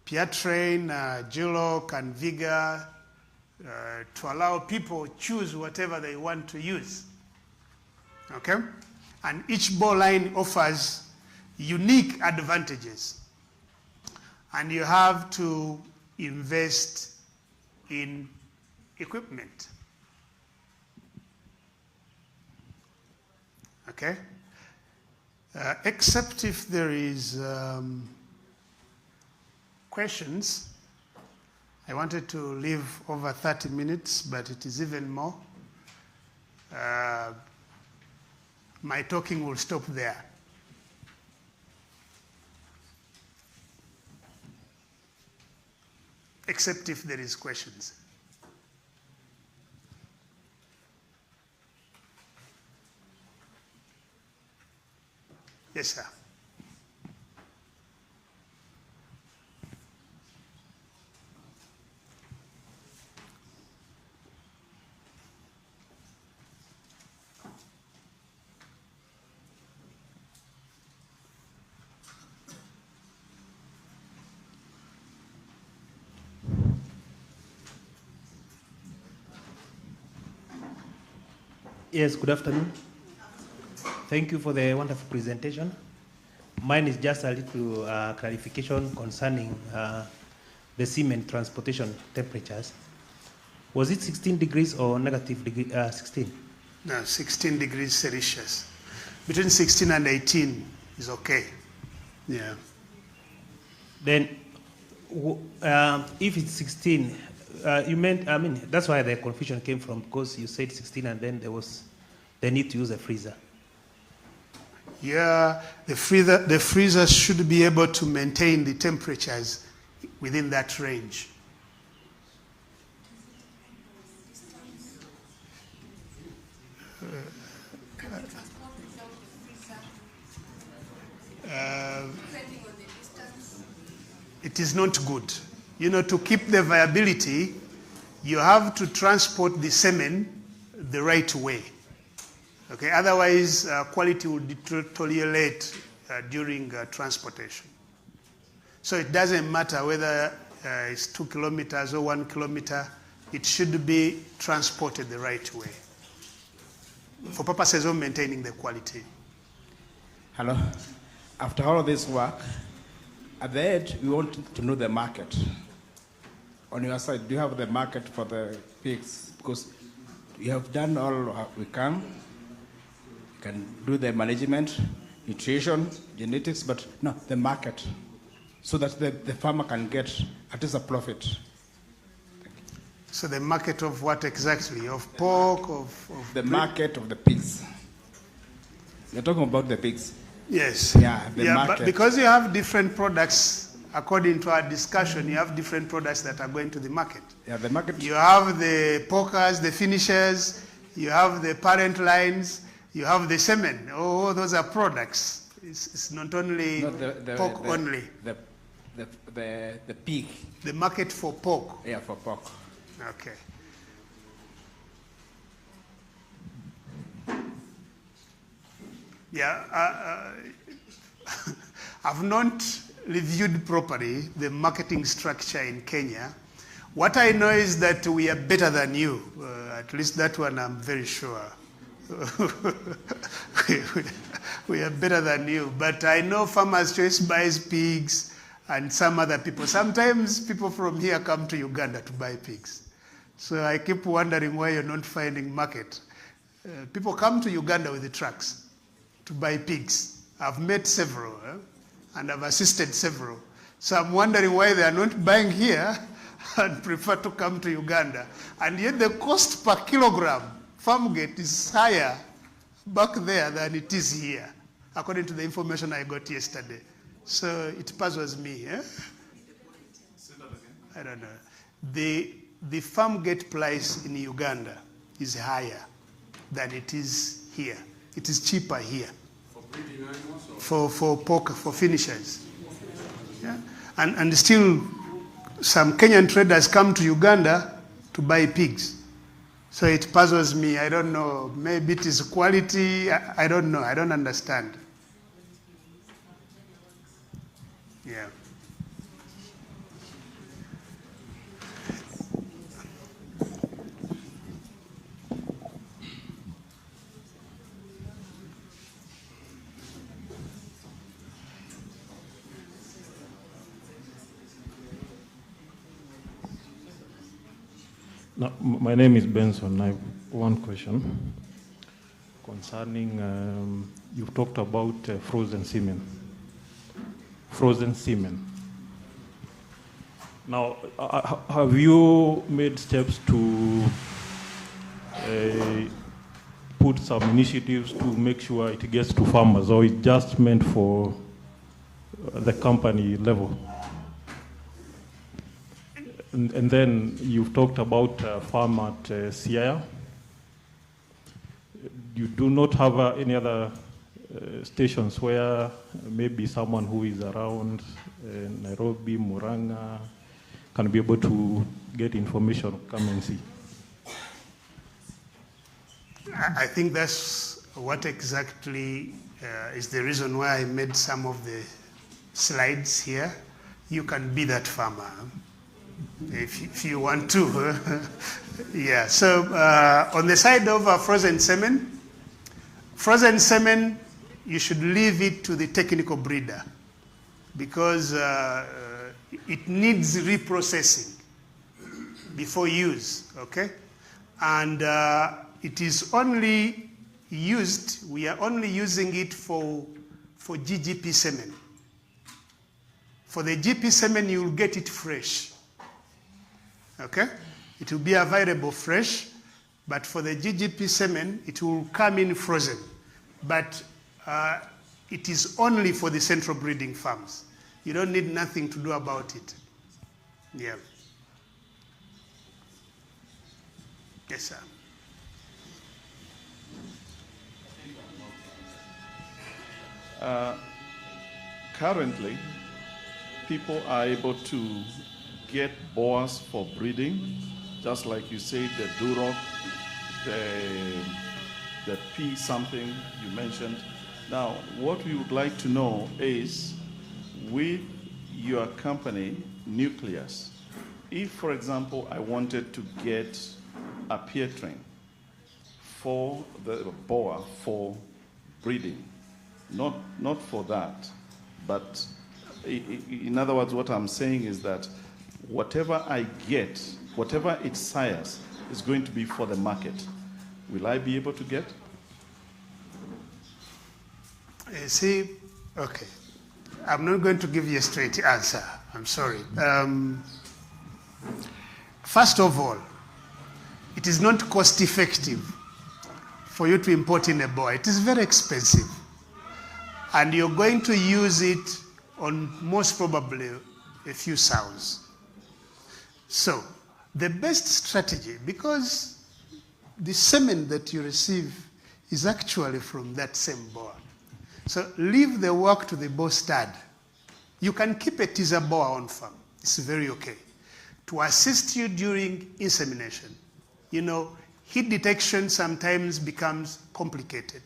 Train, G-Lock, and Vigor, to allow people choose whatever they want to use. Okay? And each Boar line offers unique advantages. And you have to invest in equipment. Okay? Except if there is questions. I wanted to leave over 30 minutes, but it is even more. My talking will stop there. Except if there is questions. Yes, sir. Yes, good afternoon. Thank you for the wonderful presentation. Mine is just a little clarification concerning the semen transportation temperatures. Was it 16 degrees or negative 16? No, 16 degrees Celsius. Between 16 and 18 is okay. Yeah. Then, if it's 16, you meant, I mean, that's why the confusion came from, because you said 16 and then there was the need to use a freezer. Yeah, the freezer should be able to maintain the temperatures within that range. It is not good. You know, to keep the viability, you have to transport the semen the right way. Okay, otherwise quality will deteriorate during transportation. So it doesn't matter whether it's 2 kilometers or 1 kilometer, it should be transported the right way for purposes of maintaining the quality. Hello. After all of this work, at the end, we want to know the market. On your side, do you have the market for the pigs? Because we have done all we can. We can do the management, nutrition, genetics, but no, the market, so that the farmer can get at least a profit. So the market of what exactly? Of pork, of the market of the pigs. You're talking about the pigs. Yes. Yeah, the market. But because you have different products, according to our discussion, you have different products that are going to the market. Yeah, the market. You have the porkers, the finishers, you have the parent lines, you have the semen. Oh, those are products. It's not only pork only. The pig. The market for pork. Yeah, for pork. Okay. Yeah, I've not reviewed properly the marketing structure in Kenya. What I know is that we are better than you. At least that one I'm very sure. We are better than you. But I know Farmers Choice buys pigs and some other people. Sometimes people from here come to Uganda to buy pigs. So I keep wondering why you're not finding market. People come to Uganda with the trucks to buy pigs. I've met several and I've assisted several. So I'm wondering why they are not buying here and prefer to come to Uganda. And yet the cost per kilogram farm gate is higher back there than it is here, according to the information I got yesterday. So it puzzles me. I don't know. The farm gate price in Uganda is higher than it is here. It is cheaper here. For breeding animals? For pork, for finishers. Yeah? And still, some Kenyan traders come to Uganda to buy pigs. So it puzzles me. I don't know. Maybe it is quality. I don't know. I don't understand. Yeah. No, my name is Benson. I have one question concerning, you've talked about frozen semen. Frozen semen. Now, have you made steps to put some initiatives to make sure it gets to farmers, or it's just meant for the company level? And then you've talked about farm at Siaya. You do not have any other stations where maybe someone who is around Nairobi, Murang'a, can be able to get information, come and see? I think that's what exactly is the reason why I made some of the slides here. You can be that farmer if you want to. Yeah, so on the side of frozen semen, you should leave it to the technical breeder because it needs reprocessing before use, okay? And it is only used, we are only using it for GGP semen. For the GP semen, you will get it fresh, okay? It will be available fresh, but for the GGP semen, it will come in frozen. But it is only for the central breeding farms. You don't need nothing to do about it. Yeah. Yes, sir. Currently, people are able to get boars for breeding, just like you said, the Duroc, the P something you mentioned. Now, what we would like to know is, with your company, Nucleus, if, for example, I wanted to get a peer train for the boar for breeding, not for that, but in other words, what I'm saying is that whatever I get, whatever it sires, is going to be for the market. Will I be able to get? See, okay. I'm not going to give you a straight answer. I'm sorry. First of all, it is not cost effective for you to import in a boar. It is very expensive. And you're going to use it on most probably a few sows. So the best strategy, because the semen that you receive is actually from that same boar. So leave the work to the boar stud. You can keep a teaser boar on farm. It's very okay. To assist you during insemination. You know, heat detection sometimes becomes complicated.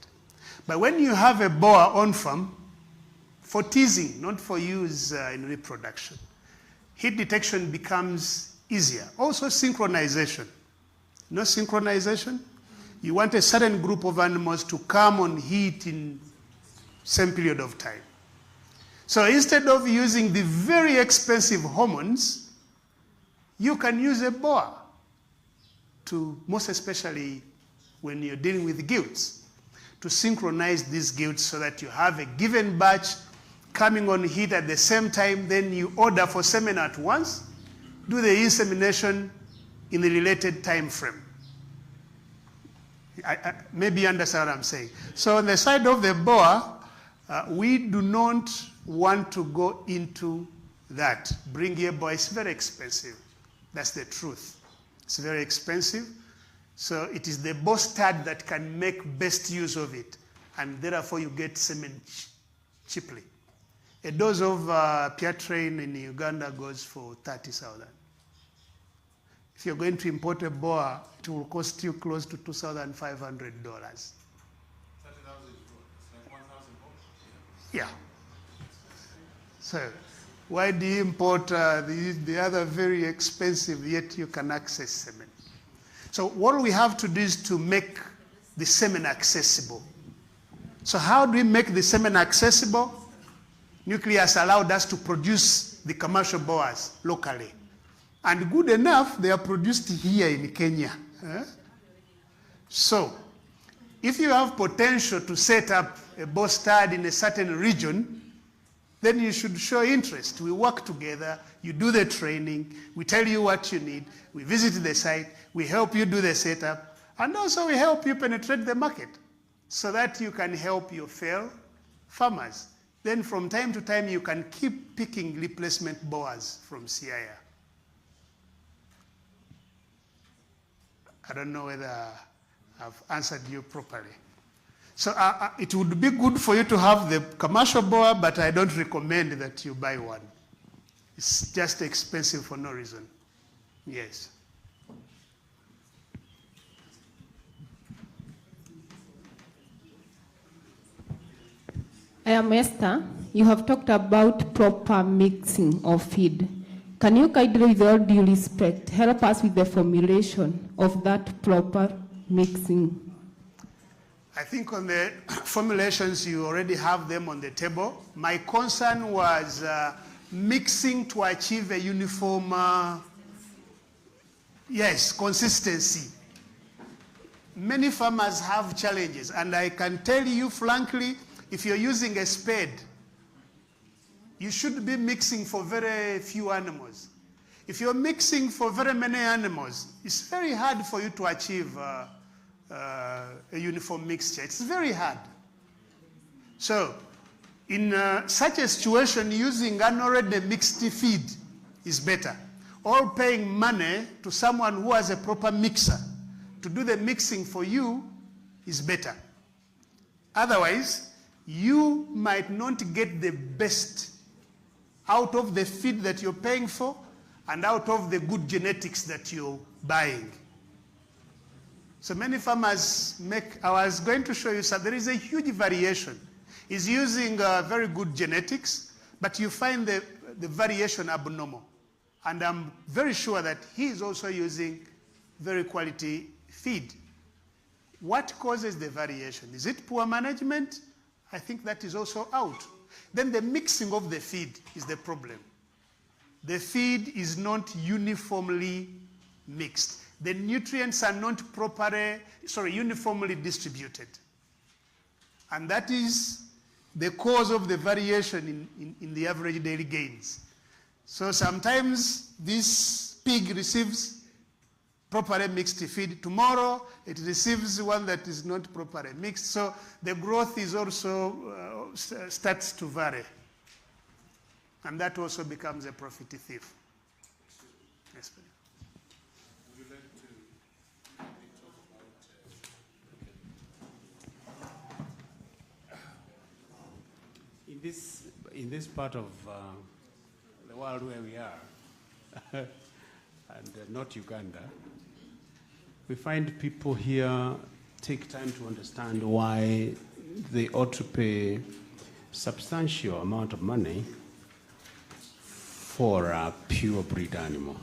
But when you have a boar on farm, for teasing, not for use in reproduction, heat detection becomes easier. Also synchronization. You know synchronization? You want a certain group of animals to come on heat in same period of time. So instead of using the very expensive hormones, you can use a boar to, most especially when you're dealing with gilts, to synchronize these gilts so that you have a given batch coming on heat at the same time, then you order for semen at once, do the insemination in the related time frame. Maybe you understand what I'm saying. So on the side of the boar, we do not want to go into that. Bring a boar, it's very expensive. That's the truth. It's very expensive. So it is the boar stud that can make best use of it. And therefore you get semen cheaply. A dose of Piatrain in Uganda goes for 30,000. If you're going to import a boar, it will cost you close to $2,500. 30,000 is what? It's like 1,000 bucks? Yeah. So why do you import the other very expensive, yet you can access semen? So what we have to do is to make the semen accessible. So how do we make the semen accessible? Nucleus allowed us to produce the commercial boars locally. And good enough, they are produced here in Kenya. So, if you have potential to set up a boar stud in a certain region, then you should show interest. We work together, you do the training, we tell you what you need, we visit the site, we help you do the setup, and also we help you penetrate the market so that you can help your fellow farmers. Then from time to time, you can keep picking replacement boars from CIR. I don't know whether I've answered you properly. So it would be good for you to have the commercial boar, but I don't recommend that you buy one. It's just expensive for no reason. Yes. I am Esther. You have talked about proper mixing of feed. Can you kindly, with all due respect, help us with the formulation of that proper mixing? I think on the formulations, you already have them on the table. My concern was mixing to achieve a uniform, consistency. Many farmers have challenges, and I can tell you frankly, if you're using a spade, you should be mixing for very few animals. If you're mixing for very many animals, it's very hard for you to achieve a uniform mixture. It's very hard. So, in such a situation, using an already mixed feed is better. Or paying money to someone who has a proper mixer to do the mixing for you is better. Otherwise, you might not get the best out of the feed that you're paying for and out of the good genetics that you're buying. So many farmers I was going to show you, so there is a huge variation. He's using very good genetics, but you find the variation abnormal. And I'm very sure that he is also using very quality feed. What causes the variation? Is it poor management? I think that is also out. Then the mixing of the feed is the problem. The feed is not uniformly mixed. The nutrients are not uniformly distributed. And that is the cause of the variation in the average daily gains. So sometimes this pig receives properly mixed feed. Tomorrow, it receives one that is not properly mixed. So the growth is also starts to vary. And that also becomes a profit thief. Yes, please. Would you like to talk about... In this part of the world where we are, and not Uganda, we find people here take time to understand why they ought to pay substantial amount of money for a pure breed animal.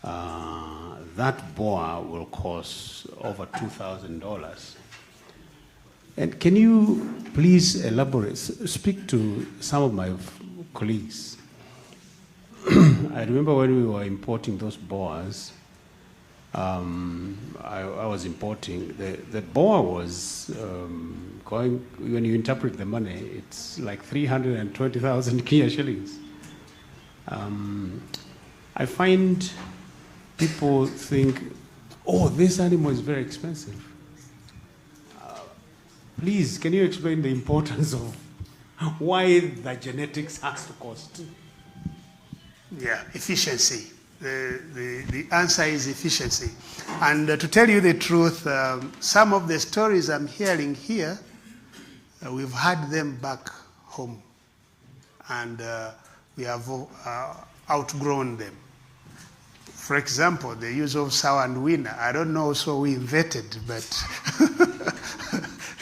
That boar will cost over $2,000. And can you please elaborate, speak to some of my colleagues? I remember when we were importing those boars, I was importing, the boar was going, when you interpret the money, it's like 320,000 Kenya shillings. I find people think, oh, this animal is very expensive. Please, can you explain the importance of why the genetics has to cost? Yeah, efficiency. The answer is efficiency. And to tell you the truth, some of the stories I'm hearing here, we've had them back home. And we have outgrown them. For example, the use of sow and winner. I don't know, so we invented, but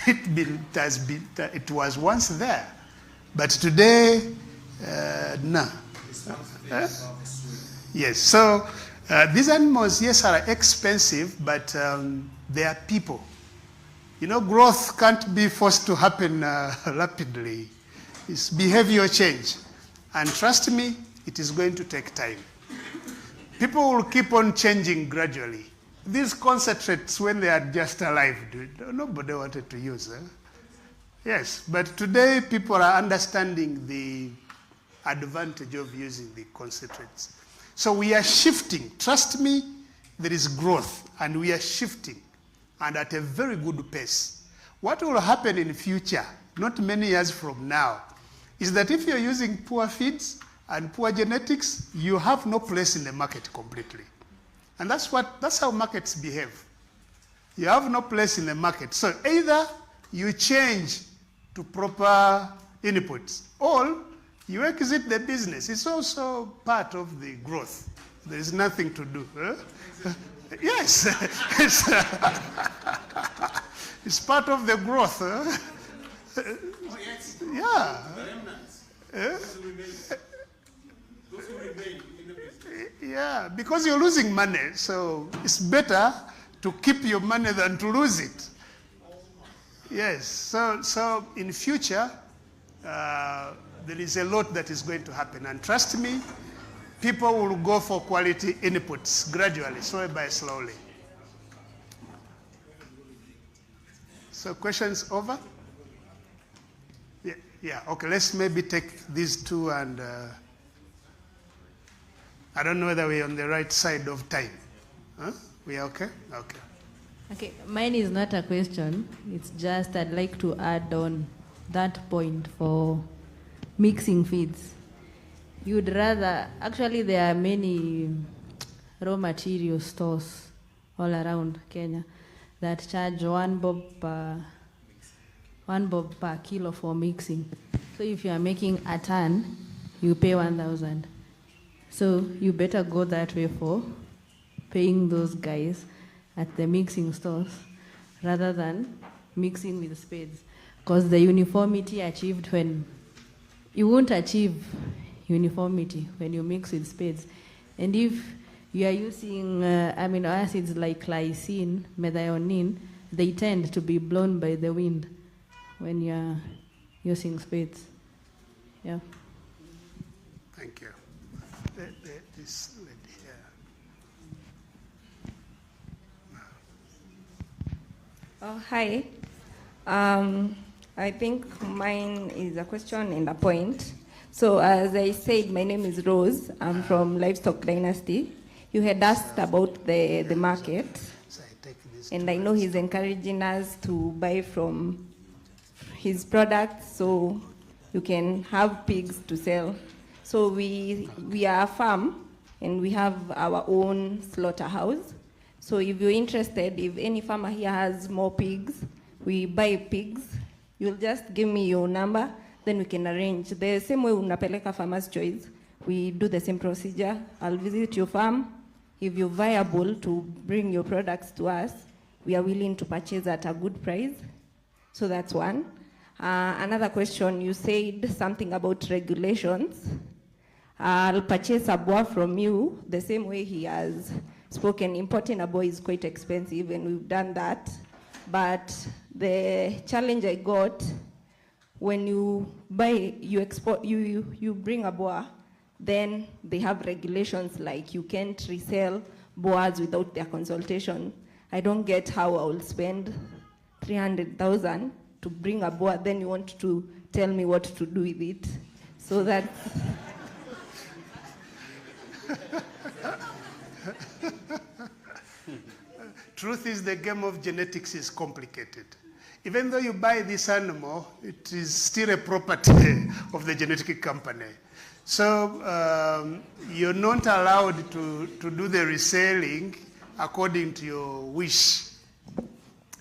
it was once there. But today, no. Yes, so these animals, yes, are expensive, but they are people. You know, growth can't be forced to happen rapidly. It's behavior change. And trust me, it is going to take time. People will keep on changing gradually. These concentrates, when they are just alive, nobody wanted to use them. Yes, but today people are understanding the advantage of using the concentrates. So we are shifting. Trust me, there is growth, and we are shifting, and at a very good pace. What will happen in the future, not many years from now, is that if you're using poor feeds and poor genetics, you have no place in the market completely. And that's how markets behave. You have no place in the market. So either you change to proper inputs, or you exit the business. It's also part of the growth. There is nothing to do. Huh? Yes. It's part of the growth. Huh? Yeah. Yeah, because you're losing money, so it's better to keep your money than to lose it. Yes, so in future, there is a lot that is going to happen. And trust me, people will go for quality inputs gradually, slowly by slowly. So questions over? Yeah, okay, let's maybe take these two, and I don't know whether we're on the right side of time. Huh? We are okay? Okay. Okay, mine is not a question. It's just I'd like to add on that point for mixing feeds. You'd rather, actually there are many raw material stores all around Kenya that charge one bob per kilo for mixing. So if you are making a ton, you pay 1,000. So you better go that way for paying those guys at the mixing stores rather than mixing with spades. Because the uniformity achieved when, you won't achieve uniformity when you mix with spades. And if you are using amino acids like lysine, methionine, they tend to be blown by the wind when you are using spades. Yeah. Thank you. This lady here. Oh, hi. I think mine is a question and a point. So as I said, my name is Rose. I'm from Livestock Dynasty. You had asked about the market. And I know he's encouraging us to buy from his products so you can have pigs to sell. So we are a farm and we have our own slaughterhouse. So if you're interested, if any farmer here has more pigs, we buy pigs. You'll just give me your number, then we can arrange. The same way unapeleka Farmer's Choice, we do the same procedure. I'll visit your farm. If you're viable to bring your products to us, we are willing to purchase at a good price. So that's one. Another question, you said something about regulations. I'll purchase a boar from you the same way he has spoken. Importing a boar is quite expensive, and we've done that. But the challenge I got, when you buy, you export, you bring a boar, then they have regulations like you can't resell boars without their consultation. I don't get how I will spend 300,000 to bring a boar, then you want to tell me what to do with it. So that. Truth is, the game of genetics is complicated. Even though you buy this animal, it is still a property of the genetic company. So you're not allowed to do the reselling according to your wish.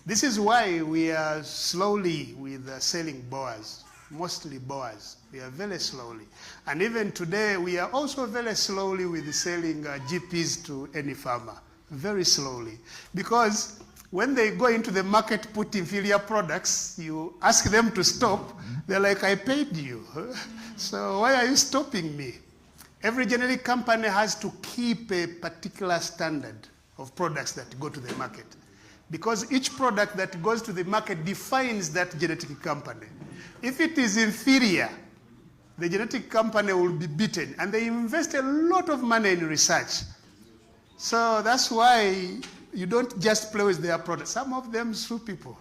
This is why we are slowly with selling boars, mostly boars. We are very slowly. And even today, we are also very slowly with selling GPs to any farmer, very slowly. Because when they go into the market, put inferior products, you ask them to stop, they're like, I paid you. So why are you stopping me? Every genetic company has to keep a particular standard of products that go to the market. Because each product that goes to the market defines that genetic company. If it is inferior, the genetic company will be beaten, and they invest a lot of money in research. So that's why you don't just play with their products. Some of them sue people.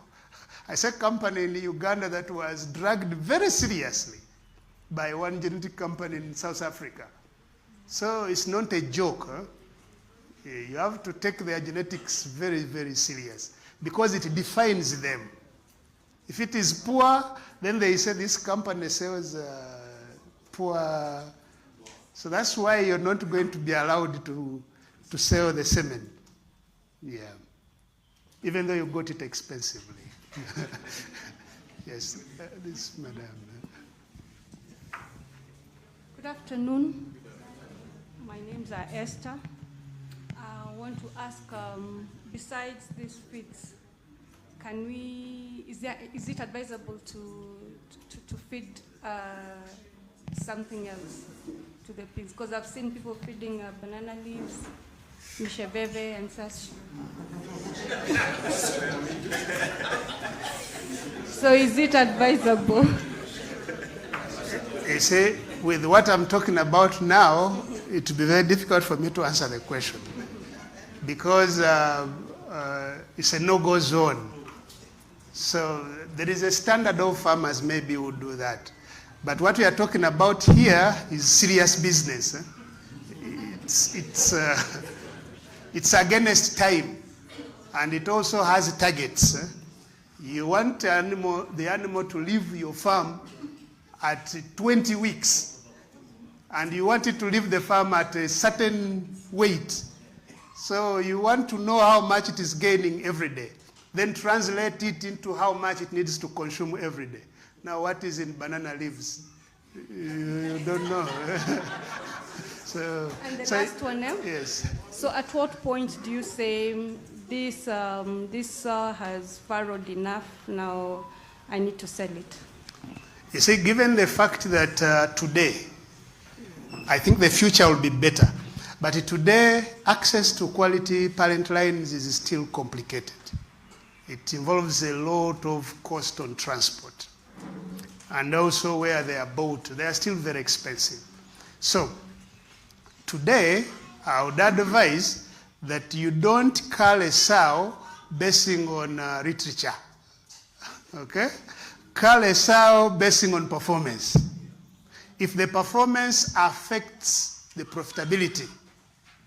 I saw a company in Uganda that was dragged very seriously by one genetic company in South Africa. So it's not a joke. Huh? You have to take their genetics very, very serious because it defines them. If it is poor, then they say this company sells poor. So that's why you're not going to be allowed to sell the semen. Yeah. Even though you got it expensively. Yes, this madam. Good afternoon. My name's Esther. I want to ask, besides these feeds, is it advisable to feed something else to the pigs? Because I've seen people feeding banana leaves, misheveve and such. So is it advisable? You see, with what I'm talking about now, it will be very difficult for me to answer the question because it's a no-go zone. So there is a standard of farmers maybe would do that. But what we are talking about here is serious business. It's against time, and it also has targets. You want the animal to leave your farm at 20 weeks, and you want it to leave the farm at a certain weight. So you want to know how much it is gaining every day, then translate it into how much it needs to consume every day. Now, what is in banana leaves? You don't know. And the last one now? Yes. So at what point do you say this has furrowed enough, now I need to sell it? You see, given the fact that today, I think the future will be better. But today, access to quality parent lines is still complicated. It involves a lot of cost on transport. And also where they are bought, they are still very expensive. So today, I would advise that you don't cull a sow basing on literature. Okay? Cull a sow basing on performance. If the performance affects the profitability,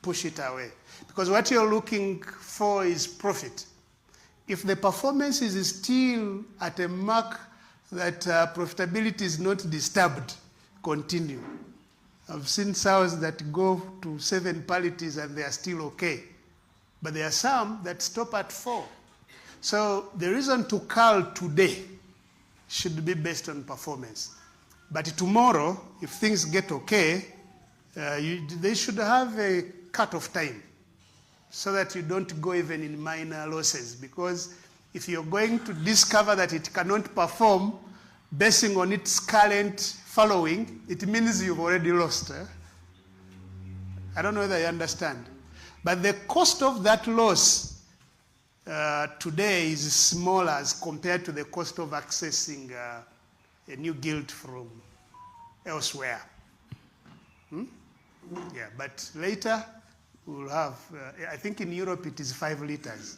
push it away. Because what you're looking for is profit. If the performance is still at a mark that profitability is not disturbed, continue. I've seen sows that go to 7 parities and they are still okay. But there are some that stop at 4. So the reason to cull today should be based on performance. But tomorrow, if things get okay, they should have a cut-off time so that you don't go even in minor losses. Because If you're going to discover that it cannot perform basing on its current following, it means you've already lost. I don't know whether you understand. But the cost of that loss today is small as compared to the cost of accessing a new guild from elsewhere. Yeah, but later we'll have, I think in Europe it is 5 liters.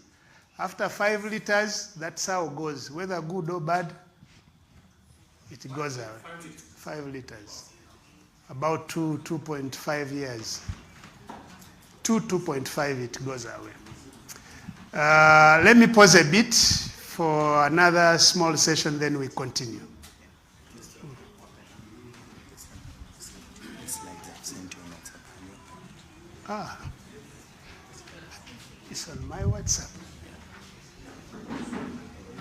After 5 liters, that's how it goes. Whether good or bad, it goes away. 5 liters. About 2.5 years. 2.5 it goes away. Let me pause a bit for another small session, then we continue. It's on my WhatsApp.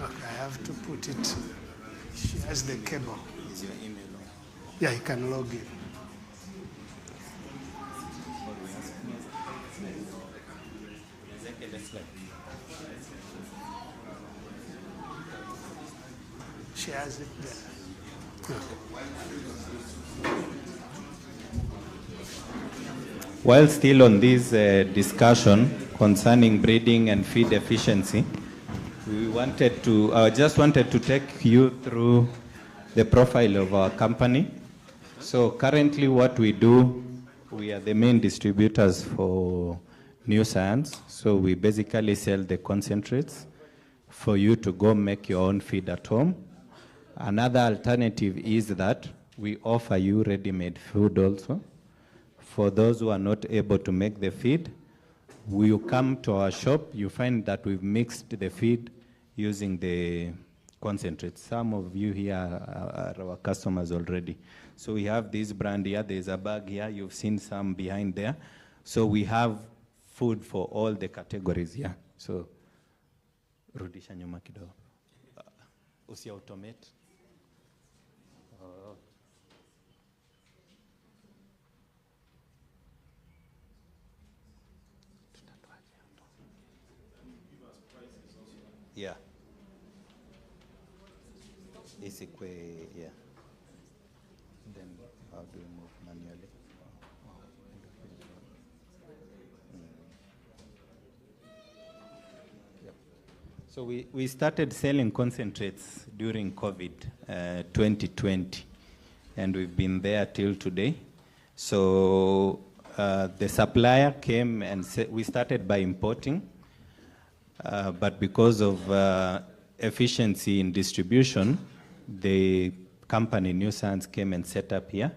Okay, I have to put it. She has the cable. Is your email on? Yeah, you can log in. She has it there. While still on this discussion concerning breeding and feed efficiency, I just wanted to take you through the profile of our company. So currently what we do, we are the main distributors for New Science. So we basically sell the concentrates for you to go make your own feed at home. Another alternative is that we offer you ready-made food also. For those who are not able to make the feed, you come to our shop, you find that we've mixed the feed using the concentrates. Some of you here are our customers already. So we have this brand here, there's a bag here, you've seen some behind there. So we have food for all the categories here. So, rudisha nyuma kidogo. Usi-automate. Yeah. Isikwe, yeah. Then how do we move manually? Yep. So we started selling concentrates during COVID 2020, and we've been there till today. So the supplier came and we started by importing. But because of efficiency in distribution, the company New Science came and set up here.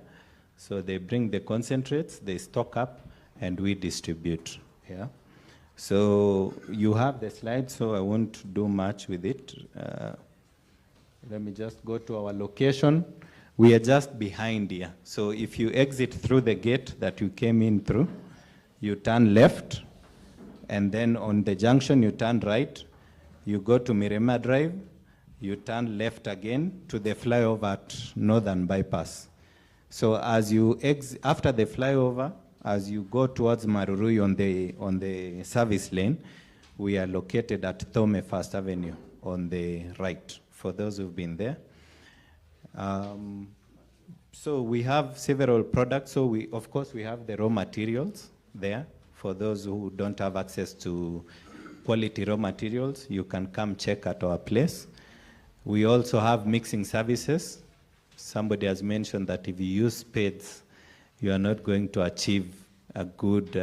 So they bring the concentrates, they stock up, and we distribute. Yeah. So you have the slide, so I won't do much with it. Let me just go to our location. We are just behind here. So if you exit through the gate that you came in through, you turn left, and then on the junction, you turn right, you go to Mirema Drive, you turn left again to the flyover at Northern Bypass. So as you after the flyover, as you go towards Marurui on the service lane, we are located at Thome First Avenue on the right, for those who've been there. So we have several products. So of course, we have the raw materials there. For those who don't have access to quality raw materials, you can come check at our place. We also have mixing services. Somebody has mentioned that if you use spades, you are not going to achieve a good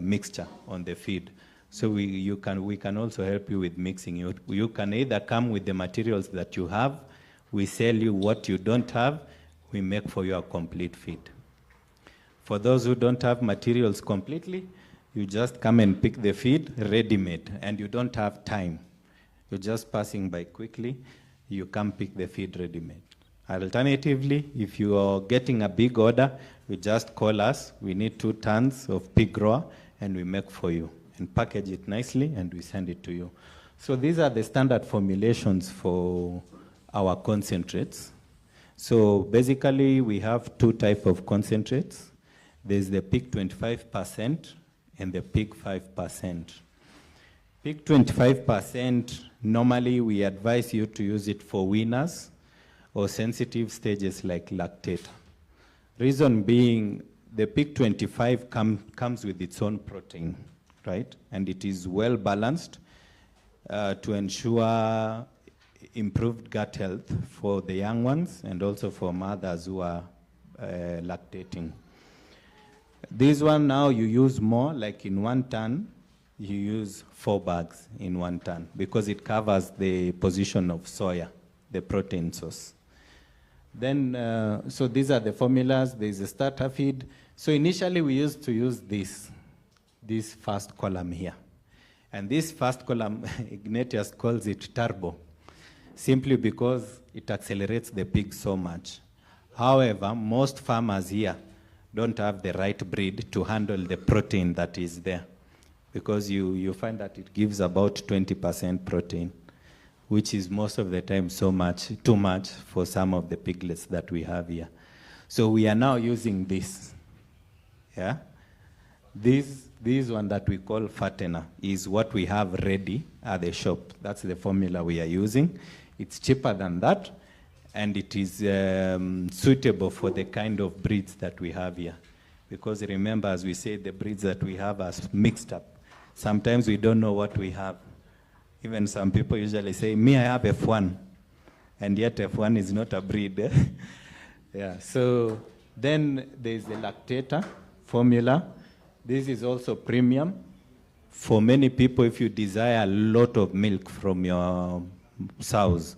mixture on the feed. So we can also help you with mixing. You can either come with the materials that you have, we sell you what you don't have, we make for you a complete feed. For those who don't have materials completely, you just come and pick the feed ready-made, and you don't have time. You're just passing by quickly, you come pick the feed ready-made. Alternatively, if you are getting a big order, you just call us. We need 2 tons of pig raw, and we make for you and package it nicely, and we send it to you. So these are the standard formulations for our concentrates. So basically, we have 2 types of concentrates. There's the pig 25% and the pig 5%. Pig 25%, normally we advise you to use it for weaners or sensitive stages like lactator. Reason being, the pig 25 comes with its own protein, right? And it is well balanced to ensure improved gut health for the young ones and also for mothers who are lactating. This one now you use more, like in 1 ton, you use 4 bags in 1 ton because it covers the position of soya, the protein source. Then, so these are the formulas. There's a starter feed. So initially we used to use this first column here. And this first column, Ignatius calls it turbo, simply because it accelerates the pig so much. However, most farmers here don't have the right breed to handle the protein that is there, because you find that it gives about 20% protein, which is most of the time too much for some of the piglets that we have here. So we are now using this. Yeah? This one that we call fattener is what we have ready at the shop. That's the formula we are using. It's cheaper than that, and it is suitable for the kind of breeds that we have here. Because remember, as we said, the breeds that we have are mixed up. Sometimes we don't know what we have. Even some people usually say, me, I have F1, and yet F1 is not a breed. Yeah, so then there's the lactator formula. This is also premium. For many people, if you desire a lot of milk from your sows,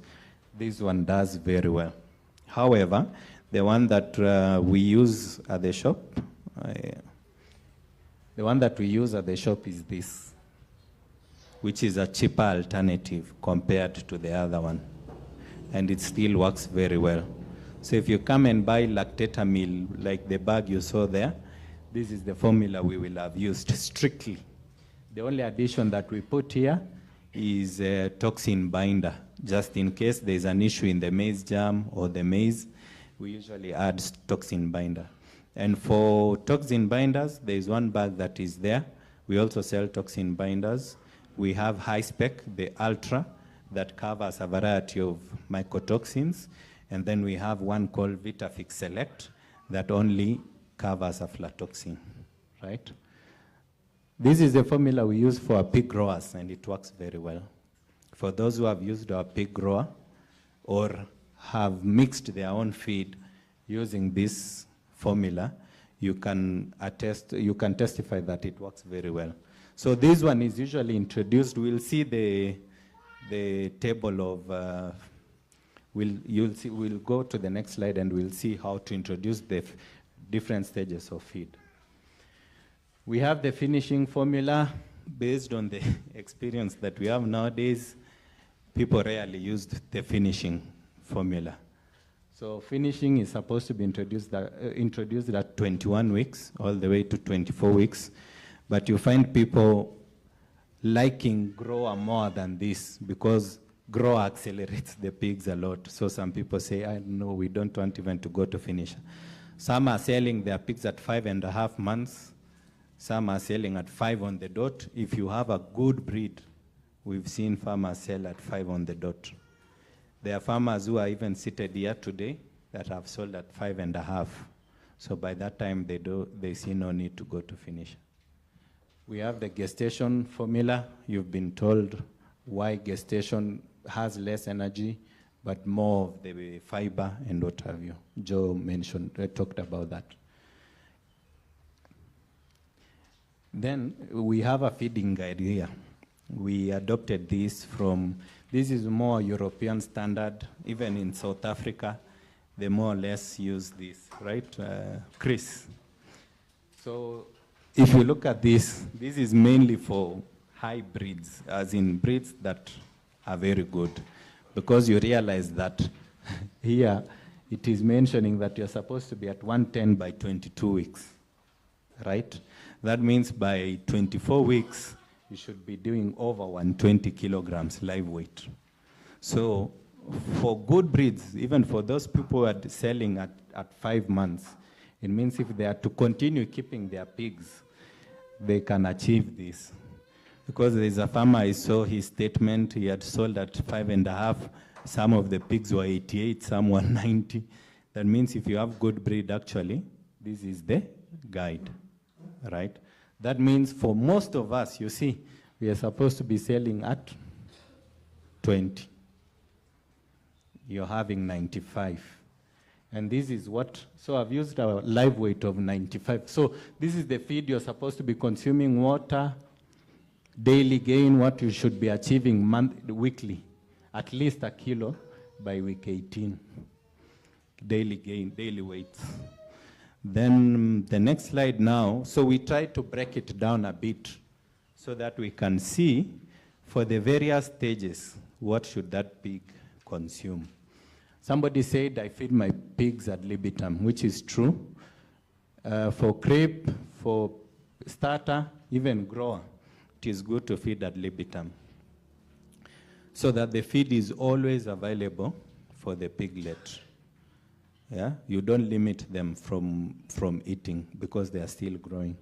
this one does very well. However, the one that we use at the shop, is this, which is a cheaper alternative compared to the other one. And it still works very well. So if you come and buy lactator meal, like the bag you saw there, this is the formula we will have used strictly. The only addition that we put here is a toxin binder. Just in case there's an issue in the maize germ or the maize, we usually add toxin binder. And for toxin binders, there's one bag that is there. We also sell toxin binders. We have high spec, the ultra, that covers a variety of mycotoxins. And then we have one called Vitafix Select that only covers aflatoxin, right? This is the formula we use for our pig growers, and it works very well. For those who have used our pig grower or have mixed their own feed using this formula, you can testify that it works very well. So this one is usually introduced. We'll see the table of, we'll go to the next slide and we'll see how to introduce the different stages of feed. We have the finishing formula based on the experience that we have nowadays. People rarely used the finishing formula. So finishing is supposed to be introduced at 21 weeks all the way to 24 weeks. But you find people liking grower more than this because grower accelerates the pigs a lot. So some people say, no, we don't want even to go to finisher. Some are selling their pigs at 5.5 months. Some are selling at 5 on the dot. If you have a good breed, we've seen farmers sell at 5 on the dot. There are farmers who are even seated here today that have sold at 5.5. So by that time, they see no need to go to finish. We have the gestation formula. You've been told why gestation has less energy, but more of the fiber and what have you. Joe talked about that. Then we have a feeding guide here. We adopted this this is more European standard. Even in South Africa, they more or less use this, right, Chris? So if you look at this is mainly for high breeds, as in breeds that are very good. Because you realize that here it is mentioning that you're supposed to be at 110 by 22 weeks, right? That means by 24 weeks, you should be doing over 120 kilograms live weight. So for good breeds, even for those people who are selling at 5 months, it means if they are to continue keeping their pigs, they can achieve this. because there's a farmer, I saw his statement, he had sold at 5.5. Some of the pigs were 88, some were 90. That means if you have good breed, actually, this is the guide, right? That means for most of us, you see, we are supposed to be selling at 20. You're having 95. And this is what, so I've used a live weight of 95. So this is the feed you're supposed to be consuming, water, daily gain, what you should be achieving weekly, at least a kilo by week 18. Daily gain, daily weight. Then the next slide now, so we try to break it down a bit so that we can see for the various stages, what should that pig consume. Somebody said, I feed my pigs ad libitum, which is true. For crepe, for starter, even grower, it is good to feed ad libitum so that the feed is always available for the piglet. Yeah, you don't limit them from eating because they are still growing.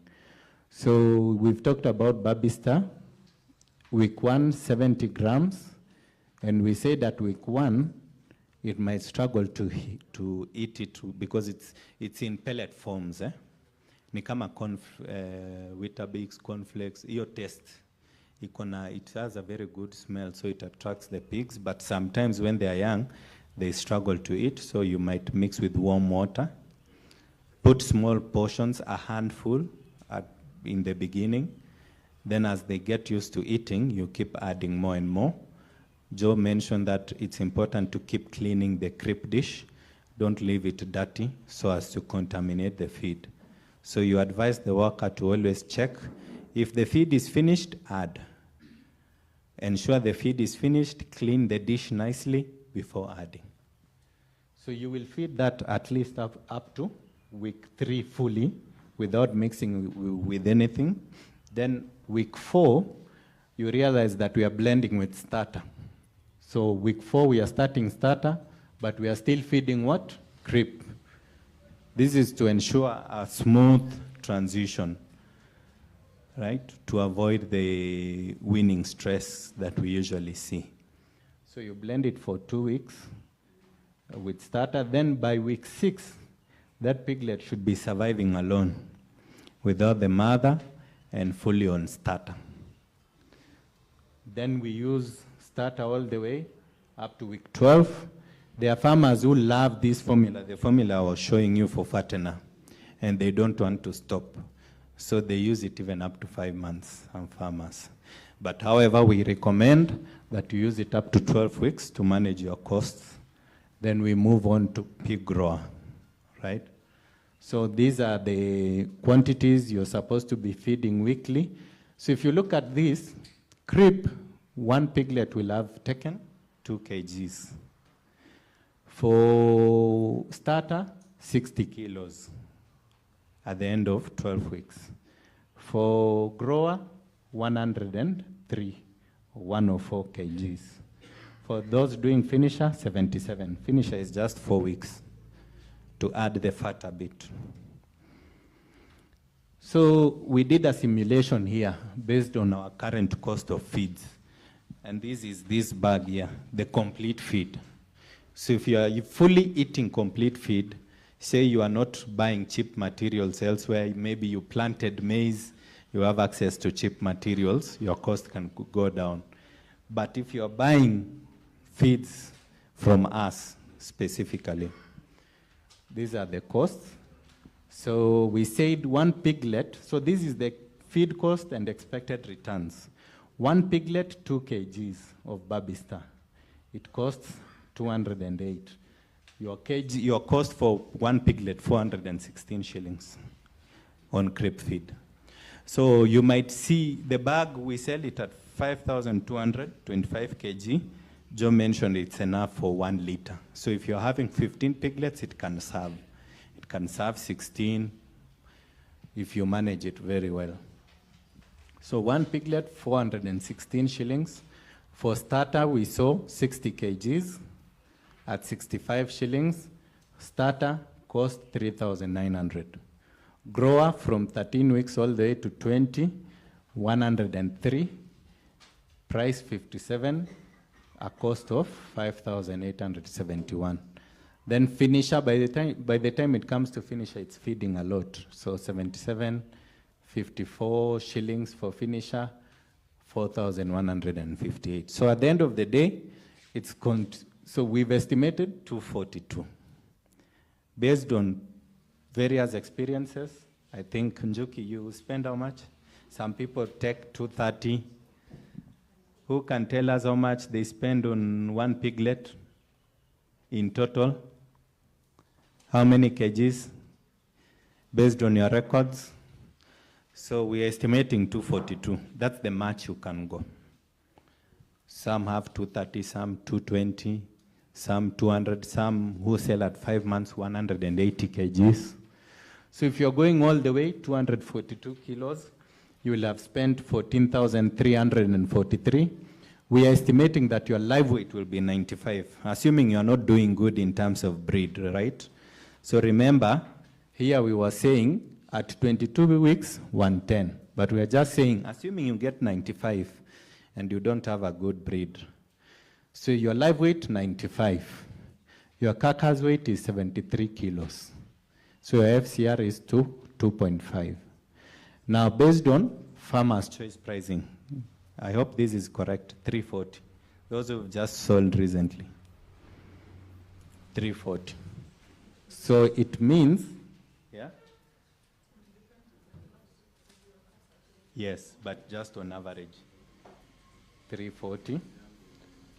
So we've talked about Babista. Week 1, 70 grams. And we say that week 1, it might struggle to eat it because it's in pellet forms. Ni kama Weetabix, cornflakes, your taste. It has a very good smell, so it attracts the pigs. But sometimes when they are young, they struggle to eat, so you might mix with warm water. Put small portions, a handful in the beginning. Then as they get used to eating, you keep adding more and more. Joe mentioned that it's important to keep cleaning the crepe dish. Don't leave it dirty so as to contaminate the feed. So you advise the worker to always check. If the feed is finished, add. Ensure the feed is finished, clean the dish nicely before adding. So you will feed that at least up to week 3 fully without mixing with anything. Then week 4, you realize that we are blending with starter. So week 4, we are starting starter, but we are still feeding what? Crepe. This is to ensure a smooth transition, right? To avoid the weaning stress that we usually see. So you blend it for 2 weeks with starter. Then by week 6, that piglet should be surviving alone without the mother and fully on starter. Then we use starter all the way up to week 12. There are farmers who love this formula, the formula I was showing you for fattener, and they don't want to stop. So they use it even up to 5 months, some farmers. But however, we recommend that you use it up to 12 weeks to manage your costs. Then we move on to pig grower, right? So these are the quantities you're supposed to be feeding weekly. So if you look at this, crepe, 1 piglet will have taken 2 kgs. For starter, 60 kilos at the end of 12 weeks. For grower, 103, 104 kgs. For those doing finisher, 77. Finisher is just 4 weeks to add the fat a bit. So we did a simulation here based on our current cost of feeds. And this is this bag here, the complete feed. So if you are fully eating complete feed, say you are not buying cheap materials elsewhere, maybe you planted maize, you have access to cheap materials, your cost can go down. But if you are buying feeds from us specifically, these are the costs. So we said 1 piglet, so this is the feed cost and expected returns. 1 piglet, 2 kgs of Babista. It costs 208. Your cost for 1 piglet, 416 shillings on crepe feed. So you might see the bag, we sell it at 5,225 kg. Joe mentioned it's enough for 1 liter. So if you're having 15 piglets, it can serve. It can serve 16 if you manage it very well. So 1 piglet, 416 shillings. For starter, we saw 60 kgs at 65 shillings. Starter cost 3,900. Grower from 13 weeks all the way to 20, 103 price 57, a cost of 5,871. Then finisher, by the time it comes to finisher, it's feeding a lot. So 77, 54 shillings for finisher, 4,158. So at the end of the day, so we've estimated 242. Based on various experiences, I think, Njuki, you spend how much? Some people take 230. Who can tell us how much they spend on one piglet in total? How many kgs? Based on your records? So we're estimating 242. That's the match you can go. Some have 230, some 220, some 200, some who sell at 5 months 180 kgs. So if you're going all the way, 242 kilos, you will have spent 14,343. We are estimating that your live weight will be 95, assuming you're not doing good in terms of breed, right? So remember, here we were saying at 22 weeks, 110. But we are just saying, assuming you get 95 and you don't have a good breed. So your live weight, 95. Your carcass weight is 73 kilos. So your FCR is 2.5. Now, based on farmer's choice pricing, I hope this is correct, 340. Those who have just sold recently, 340. So it means, yeah? Yes, but just on average, 340.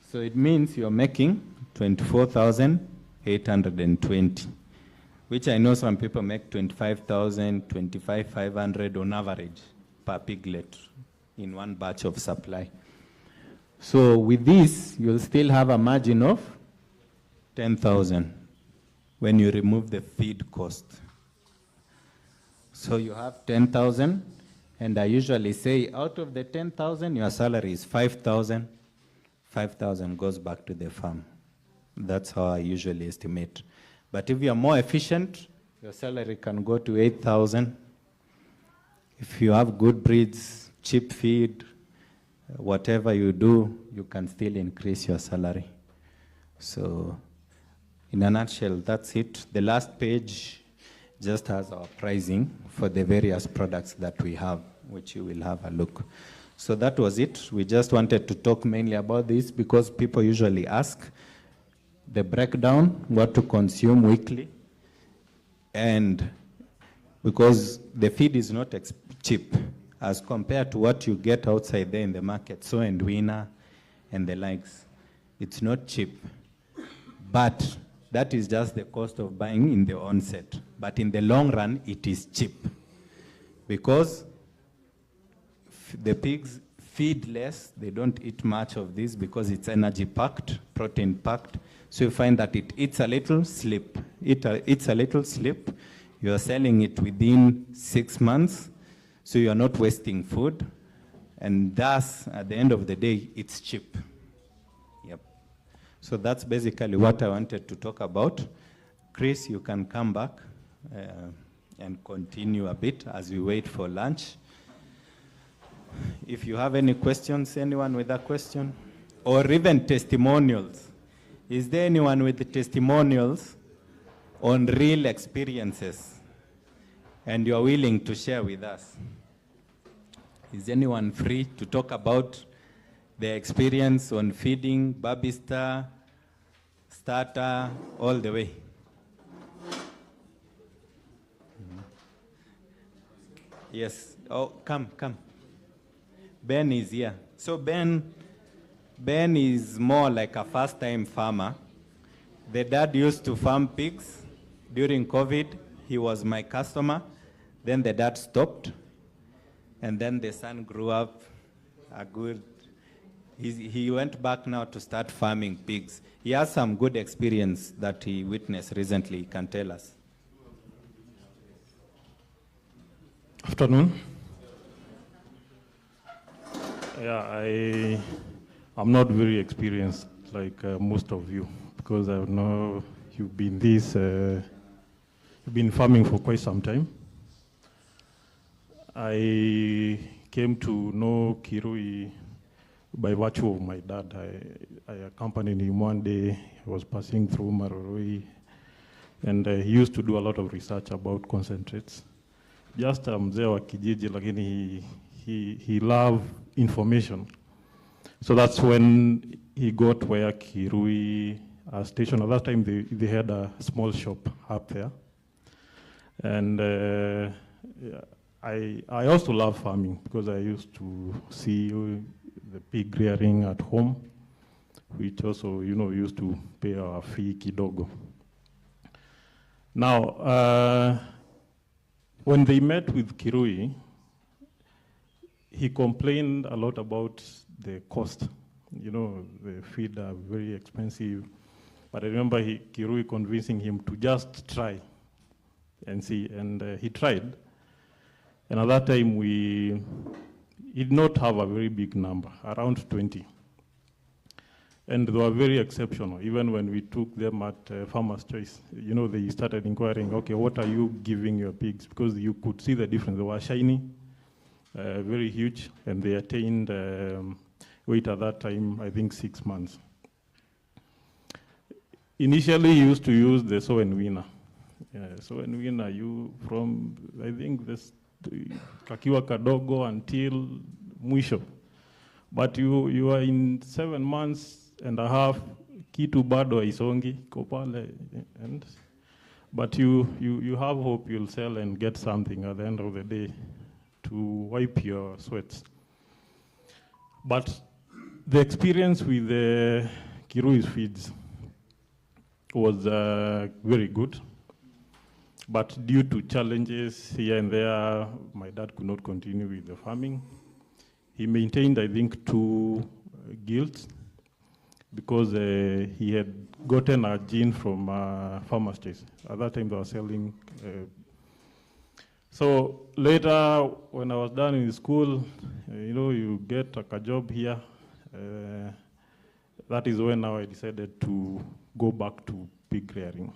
So it means you're making 24,820, which I know some people make 25,000, 25,500 on average per piglet in one batch of supply. So with this, you'll still have a margin of 10,000 when you remove the feed cost. So you have 10,000, and I usually say out of the 10,000, your salary is 5,000. 5,000 goes back to the farm. That's how I usually estimate. But if you are more efficient, your salary can go to 8,000. If you have good breeds, cheap feed, whatever you do, you can still increase your salary. So in a nutshell, that's it. The last page just has our pricing for the various products that we have, which you will have a look. So that was it. We just wanted to talk mainly about this because people usually ask the breakdown, what to consume weekly, and because the feed is not cheap as compared to what you get outside there in the market, so and winner and the likes. It's not cheap, but that is just the cost of buying in the onset. But in the long run, it is cheap because the pigs feed less, they don't eat much of this because it's energy packed, protein packed. So you find that it eats a little, sleep. It's a little, sleep. You're selling it within 6 months, so you're not wasting food. And thus, at the end of the day, it's cheap. Yep. So that's basically what I wanted to talk about. Chris, you can come back and continue a bit as we wait for lunch. If you have any questions, anyone with a question? Or even testimonials. Is there anyone with the testimonials on real experiences and you're willing to share with us? Is anyone free to talk about their experience on feeding, baby star, starter, all the way? Yes. Oh, come. Ben is here. So Ben is more like a first-time farmer. The dad used to farm pigs during COVID. He was my customer. Then the dad stopped. And then the son grew up he went back now to start farming pigs. He has some good experience that he witnessed recently. He can tell us. Afternoon. Yeah, I'm not very experienced like most of you because I know you've been farming for quite some time. I came to know Kirui by virtue of my dad. I accompanied him one day. He was passing through Maroroi, and he used to do a lot of research about concentrates. Just mzee wa kijiji, lakini he loved information. So that's when he got where Kirui station. At that time, they had a small shop up there. And I also love farming because I used to see the pig rearing at home, which also, used to pay our fee kidogo. Now, when they met with Kirui, he complained a lot about the cost. The feed are very expensive. But I remember Kirui convincing him to just try and see, and he tried. And at that time, we did not have a very big number, around 20. And they were very exceptional. Even when we took them at Farmer's Choice, they started inquiring, okay, what are you giving your pigs? Because you could see the difference. They were shiny, very huge, and they attained weight at that time, I think 6 months. Initially, you used to use the sow and winner. Sow and winner, I think this kakiwa kadogo until mwisho. But you are in 7 months and a half, kitu bado haisongi, kopale, but you have hope you'll sell and get something at the end of the day to wipe your sweats. But the experience with the Kirui's feeds was very good. But due to challenges here and there, my dad could not continue with the farming. He maintained, I think, 2 guilds because he had gotten a gene from Farmer's Choice. At that time, they were selling. So later, when I was done in school, you get a job here. That is when now I decided to go back to pig rearing.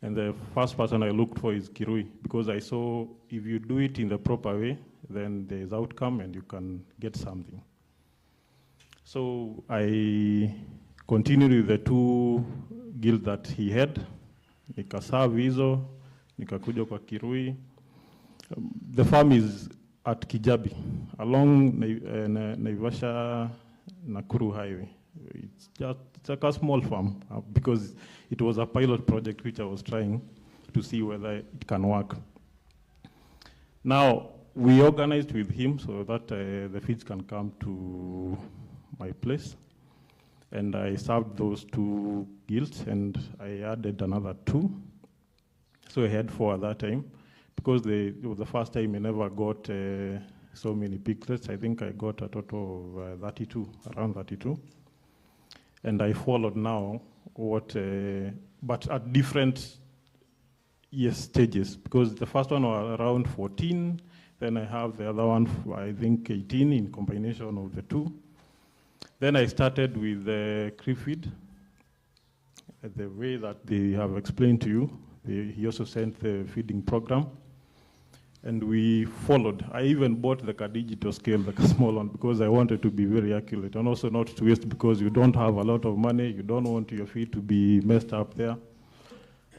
And the first person I looked for is Kirui, because I saw if you do it in the proper way, then there's outcome and you can get something. So I continued with the 2 guilds that he had. Nikaserve hizo, nikakuja kwa Kirui. The farm is at Kijabi, along Naivasha Nakuru Highway. It's like a small farm because it was a pilot project which I was trying to see whether it can work. Now, we organized with him so that the feeds can come to my place. And I served those 2 guilds and I added another 2. So I had 4 at that time. Because it was the first time I never got so many piglets. I think I got a total of 32, around 32. And I followed now but at different stages, because the first one was around 14, then I have the other one, I think 18 in combination of the 2. Then I started with the crib feed, the way that they have explained to you. He also sent the feeding program. And we followed. I even bought the digital scale, the small one, because I wanted to be very accurate and also not to waste, because you don't have a lot of money. You don't want your feed to be messed up there.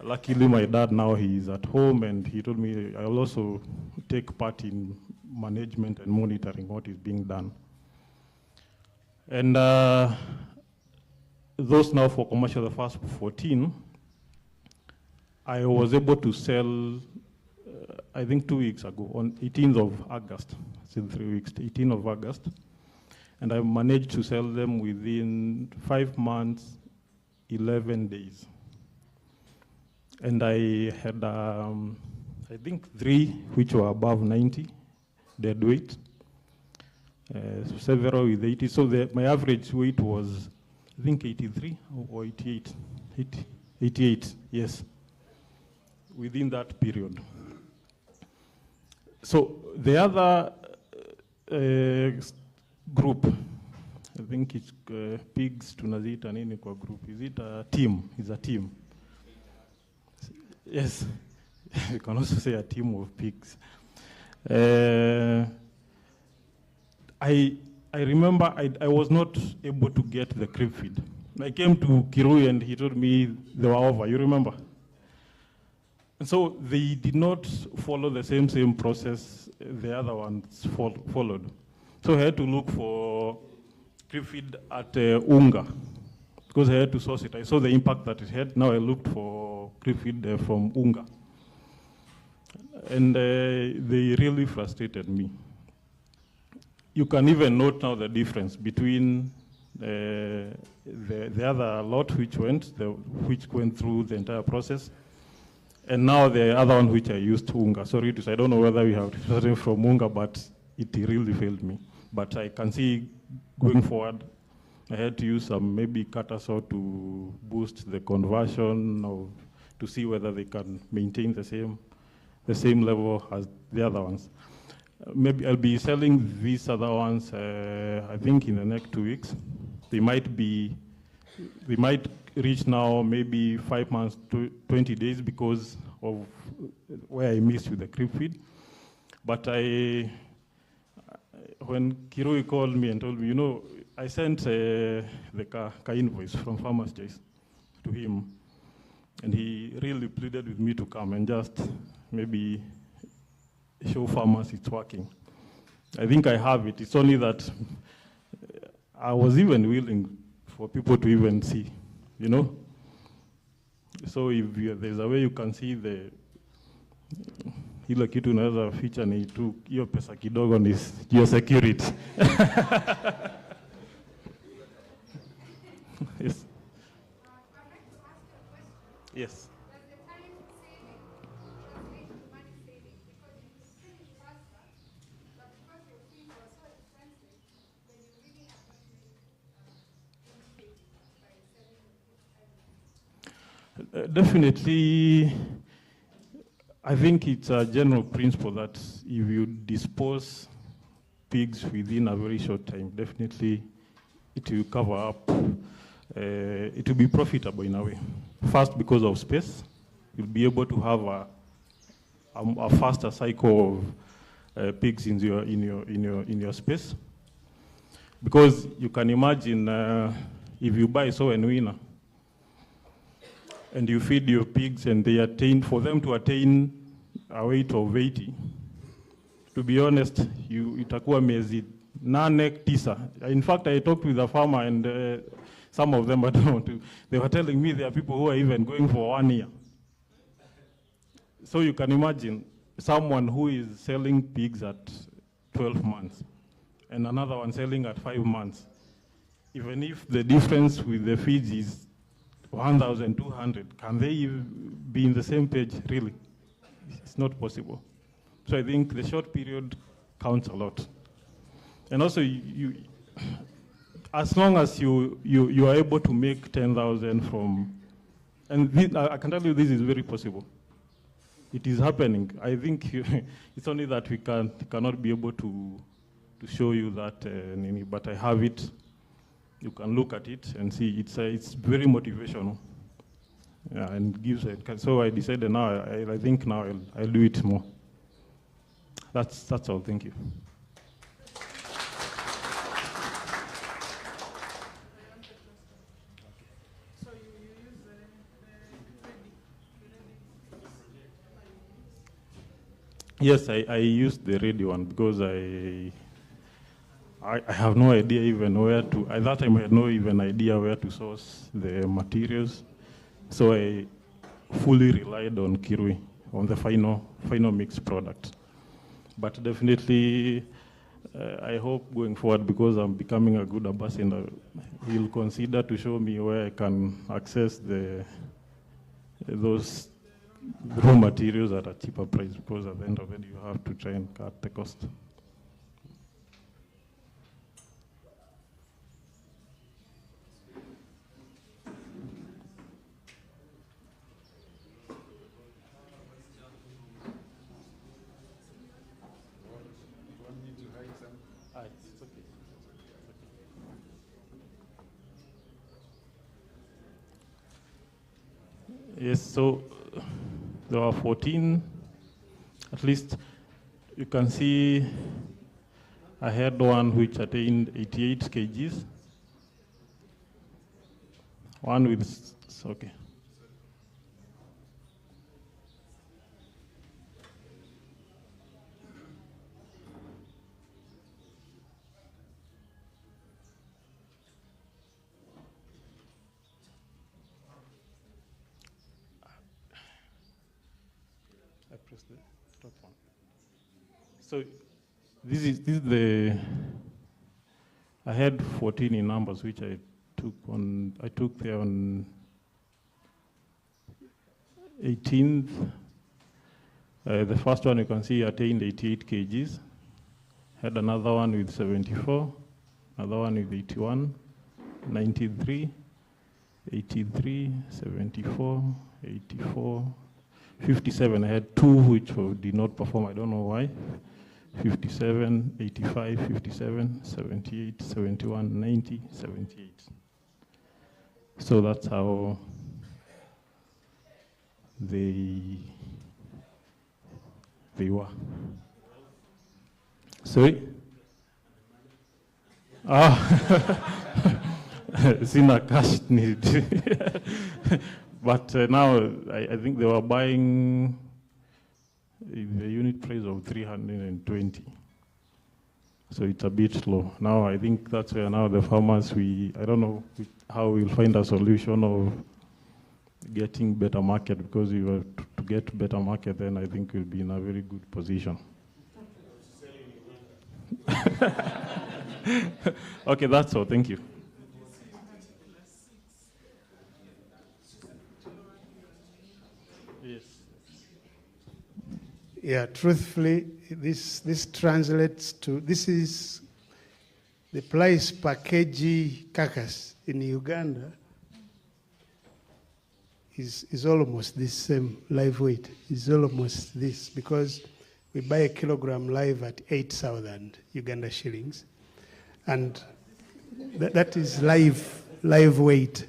Luckily, my dad now, he's at home, and he told me I'll also take part in management and monitoring what is being done. And those now for commercial, the first 14, I was able to sell I think 2 weeks ago, on 18th of August, it's in 3 weeks, 18th of August. And I managed to sell them within 5 months, 11 days. And I had, I think 3 which were above 90 dead weight, several with 80. So my average weight was, I think 83 or 88, 88, yes, within that period. So the other group, I think it's pigs tunazita nini kwa group. Is it a team? It's a team. Yes, you can also say a team of pigs. I remember I was not able to get the crib feed. I came to Kirui and he told me they were over, you remember? And so they did not follow the same process the other ones followed. So I had to look for crib feed at Unga because I had to source it. I saw the impact that it had. Now I looked for crib feed from Unga. And they really frustrated me. You can even note now the difference between the other lot which went through the entire process, and now the other one which I used, Unga. Sorry to say, I don't know whether we have something from Unga, but it really failed me. But I can see going forward, I had to use some maybe Katasaw to boost the conversion, or to see whether they can maintain the same level as the other ones. Maybe I'll be selling these other ones, I think in the next 2 weeks. They might reach now maybe 5 months to 20 days because of where I missed with the crib feed. But when Kirui called me and told me, you know, I sent the car invoice from Farmer's Choice to him, and he really pleaded with me to come and just maybe show farmers it's working. I think I have it. It's only that I was even willing for people to even see, you know? So if there's a way you can see ile kitu unaweza feature ni tu hiyo pesa kidogo ni your security. Yes. Yes. Definitely, I think it's a general principle that if you dispose pigs within a very short time, definitely it will cover up, it will be profitable in a way. First, because of space, you'll be able to have a faster cycle of pigs in your space. Because you can imagine if you buy sow and winner, and you feed your pigs and they attain, for them to attain a weight of 80, to be honest, itakuwa miezi 8 9. In fact, I talked with a farmer and some of them, I don't know, they were telling me there are people who are even going for 1 year. So you can imagine someone who is selling pigs at 12 months and another one selling at 5 months. Even if the difference with the feeds is 1,200, can they be in the same page? Really, it's not possible. So I think the short period counts a lot. And also, as long as you are able to make 10,000 from, and I can tell you this is very possible. It is happening. I think it's only that we cannot be able to show you that, but I have it. You can look at it and see it's very motivational, yeah, and gives it. So I decided now. I think now I'll do it more. That's all. Thank you. So you use the Yes, I used the ready one because I have no idea even where to, at that time I had no even idea where to source the materials. So I fully relied on Kirui, on the final mixed product. But definitely, I hope going forward, because I'm becoming a good ambassador, he'll consider to show me where I can access those raw materials at a cheaper price, because at the end of it, you have to try and cut the cost. Yes, so there are 14, at least you can see I had one which attained 88 kgs. One with, okay. I press the top one. So this is the, I had 14 in numbers, which I took there on 18th. The first one you can see attained 88 kgs. Had another one with 74, another one with 81, 93, 83, 74, 84, 57. I had two which did not perform, I don't know why. 57, 85, 57, 78, 71, 90, 78. So that's how they were. Sorry? Sina cash need. But now I think they were buying the unit price of 320. So it's a bit low. Now I think that's where now the farmers, I don't know how we'll find a solution of getting better market, because if we were to get better market, then I think we'll be in a very good position. Okay, that's all. Thank you. Yes. Yeah, truthfully, this translates to, this is the price per kg carcass in Uganda is almost this same live weight, is almost this, because we buy a kilogram live at 8,000 Uganda shillings, and that is live weight,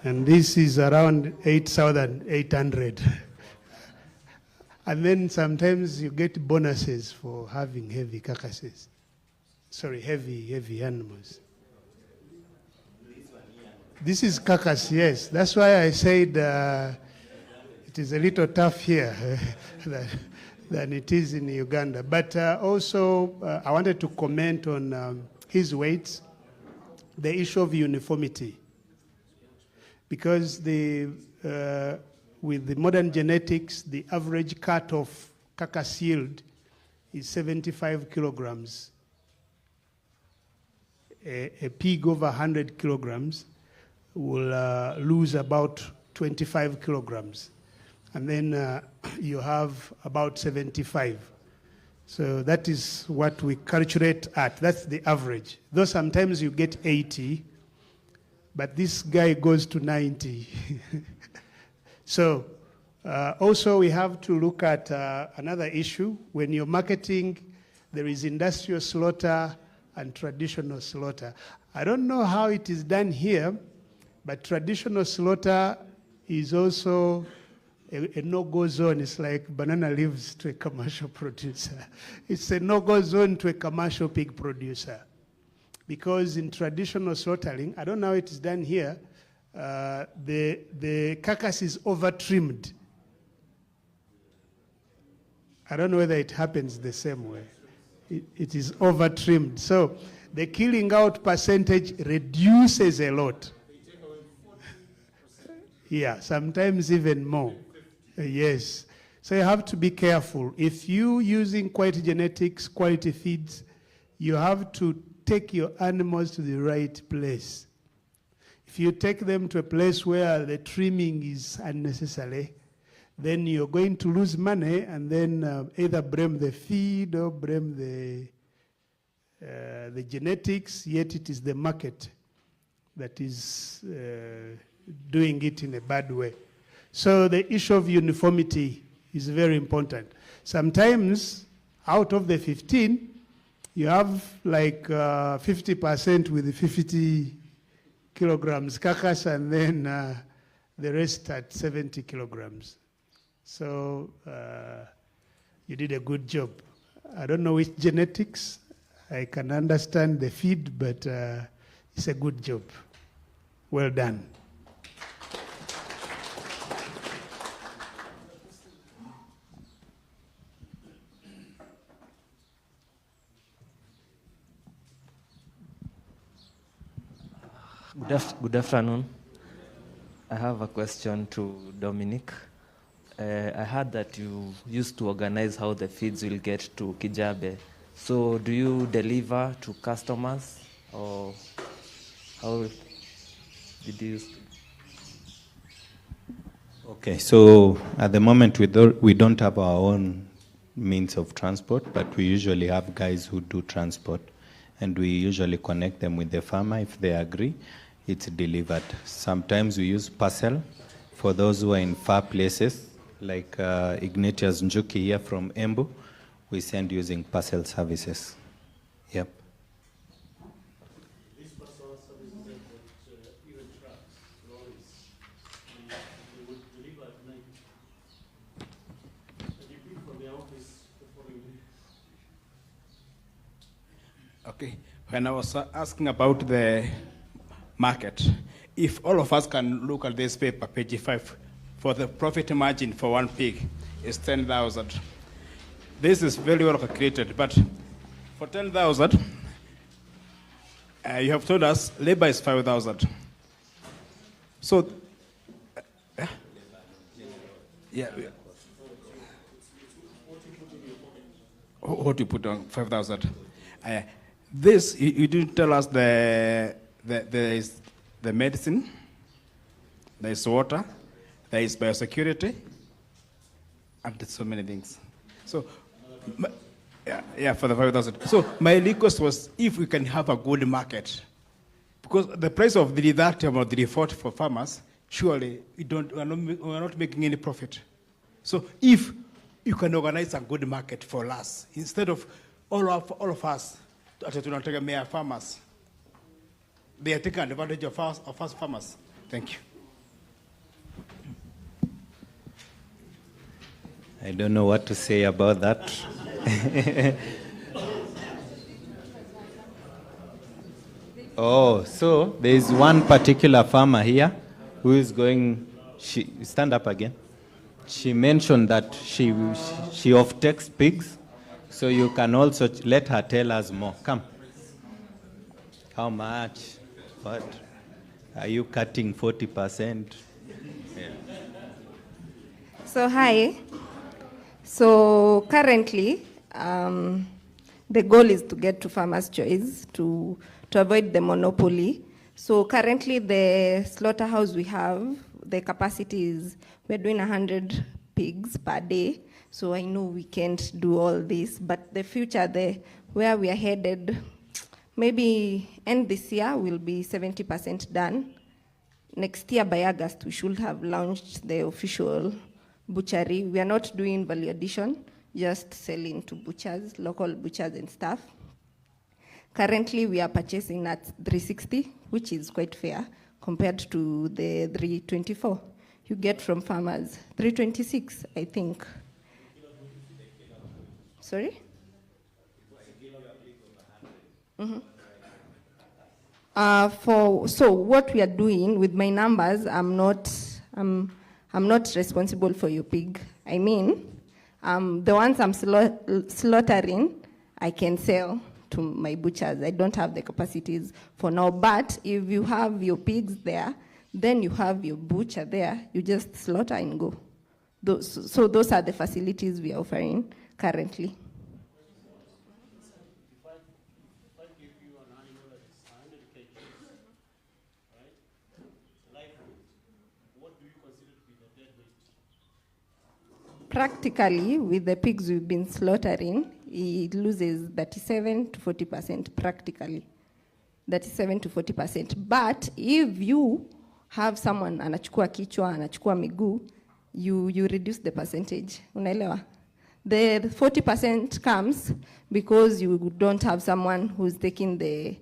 and this is around 8,800. And then sometimes you get bonuses for having heavy carcasses. Sorry, heavy animals. This is carcass, yes. That's why I said it is a little tough here than it is in Uganda. But also, I wanted to comment on his weights, the issue of uniformity. Because with the modern genetics, the average cut of carcass yield is 75 kilograms. A pig over 100 kilograms will lose about 25 kilograms. And then you have about 75. So that is what we calculate at. That's the average. Though sometimes you get 80, but this guy goes to 90. So also we have to look at another issue. When you're marketing, there is industrial slaughter and traditional slaughter. I don't know how it is done here, but traditional slaughter is also a no-go zone. It's like banana leaves to a commercial producer. It's a no-go zone to a commercial pig producer. Because in traditional slaughtering, I don't know how it is done here, the carcass is over-trimmed. I don't know whether it happens the same way. It is over-trimmed. So the killing out percentage reduces a lot. Yeah, sometimes even more. Yes. So you have to be careful. If you're using quality genetics, quality feeds, you have to take your animals to the right place. If you take them to a place where the trimming is unnecessary, then you're going to lose money and then either blame the feed or blame the genetics, yet it is the market that is doing it in a bad way. So the issue of uniformity is very important. Sometimes out of the 15, you have like 50% with the 50 kilograms carcass, and then the rest at 70 kilograms. So you did a good job. I don't know which genetics. I can understand the feed, but it's a good job. Well done. Good afternoon. I have a question to Dominic. I heard that you used to organize how the feeds will get to Kijabe. So do you deliver to customers, or how did you use to? Okay, so at the moment we don't have our own means of transport, but we usually have guys who do transport, and we usually connect them with the farmer. If they agree, it's delivered. Sometimes we use parcel for those who are in far places, like Ignatius Njuki here from Embu. We send using parcel services. Yep. These parcel services have even trucks, lorries. They would deliver at night. And you leave from the office the following day. Okay, when I was asking about the market, if all of us can look at this paper, page 5, for the profit margin for one pig is 10,000. This is very well calculated, but for 10,000, you have told us labor is 5,000. So, yeah. What you put on 5,000? This, you didn't tell us there is the medicine, there is water, there is biosecurity, and so many things. So, for the 5,000. So my request was if we can have a good market, because the price of 330 or 340 for farmers, surely we're not making any profit. So if you can organize a good market for us, instead of all of us, farmers, they are taking advantage of us farmers. Thank you. I don't know what to say about that. Oh, so there is one particular farmer here who is going, stand up again. She mentioned that she off-takes pigs, so you can also let her tell us more. Come. How much? What? Are you cutting 40%? Yeah. So hi. So currently, the goal is to get to Farmers' Choice to avoid the monopoly. So currently, the slaughterhouse we have, the capacity is, we're doing 100 pigs per day. So I know we can't do all this, but the future, where we are headed, maybe end this year will be 70% done. Next year by August, we should have launched the official butchery. We are not doing value addition, just selling to butchers, local butchers and stuff. Currently, we are purchasing at 360, which is quite fair compared to the 324 you get from farmers. 326, I think. Sorry? Mm-hmm. So what we are doing with my numbers, I'm not responsible for your pig. I mean, the ones I'm slaughtering, I can sell to my butchers. I don't have the capacities for now. But if you have your pigs there, then you have your butcher there. You just slaughter and go. So those are the facilities we are offering currently. Practically, with the pigs we've been slaughtering, it loses 37 to 40% practically. 37 to 40%. But if you have someone anachukua kichwa, anachukua miguu, you reduce the percentage. Unaelewa? The 40% comes because you don't have someone who's taking the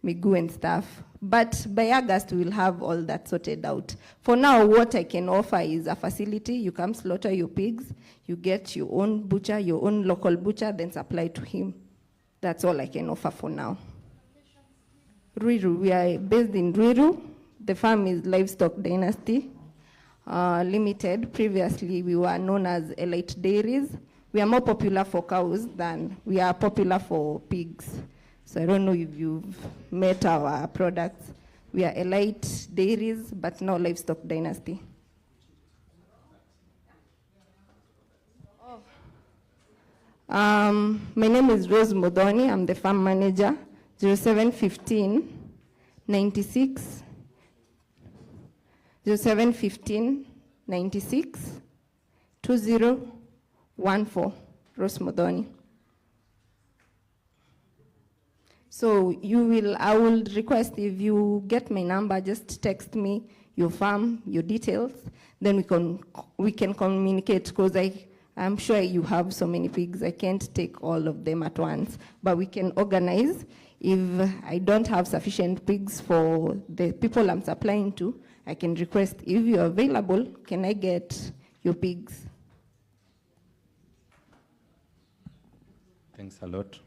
miguu and stuff. But by August, we'll have all that sorted out. For now, what I can offer is a facility. You come slaughter your pigs, you get your own butcher, your own local butcher, then supply to him. That's all I can offer for now. Ruiru, we are based in Ruiru. The farm is Livestock Dynasty Limited. Previously, we were known as Elite Dairies. We are more popular for cows than we are popular for pigs. So I don't know if you've met our products. We are Elite Dairies, but no Livestock Dynasty. My name is Rose Modoni. I'm the farm manager. 0715 96 0715 96 2014. Rose Modoni. So I will request if you get my number, just text me your farm, your details, then we can communicate, because I'm sure you have so many pigs. I can't take all of them at once, but we can organize. If I don't have sufficient pigs for the people I'm supplying to, I can request, if you're available, can I get your pigs? Thanks a lot.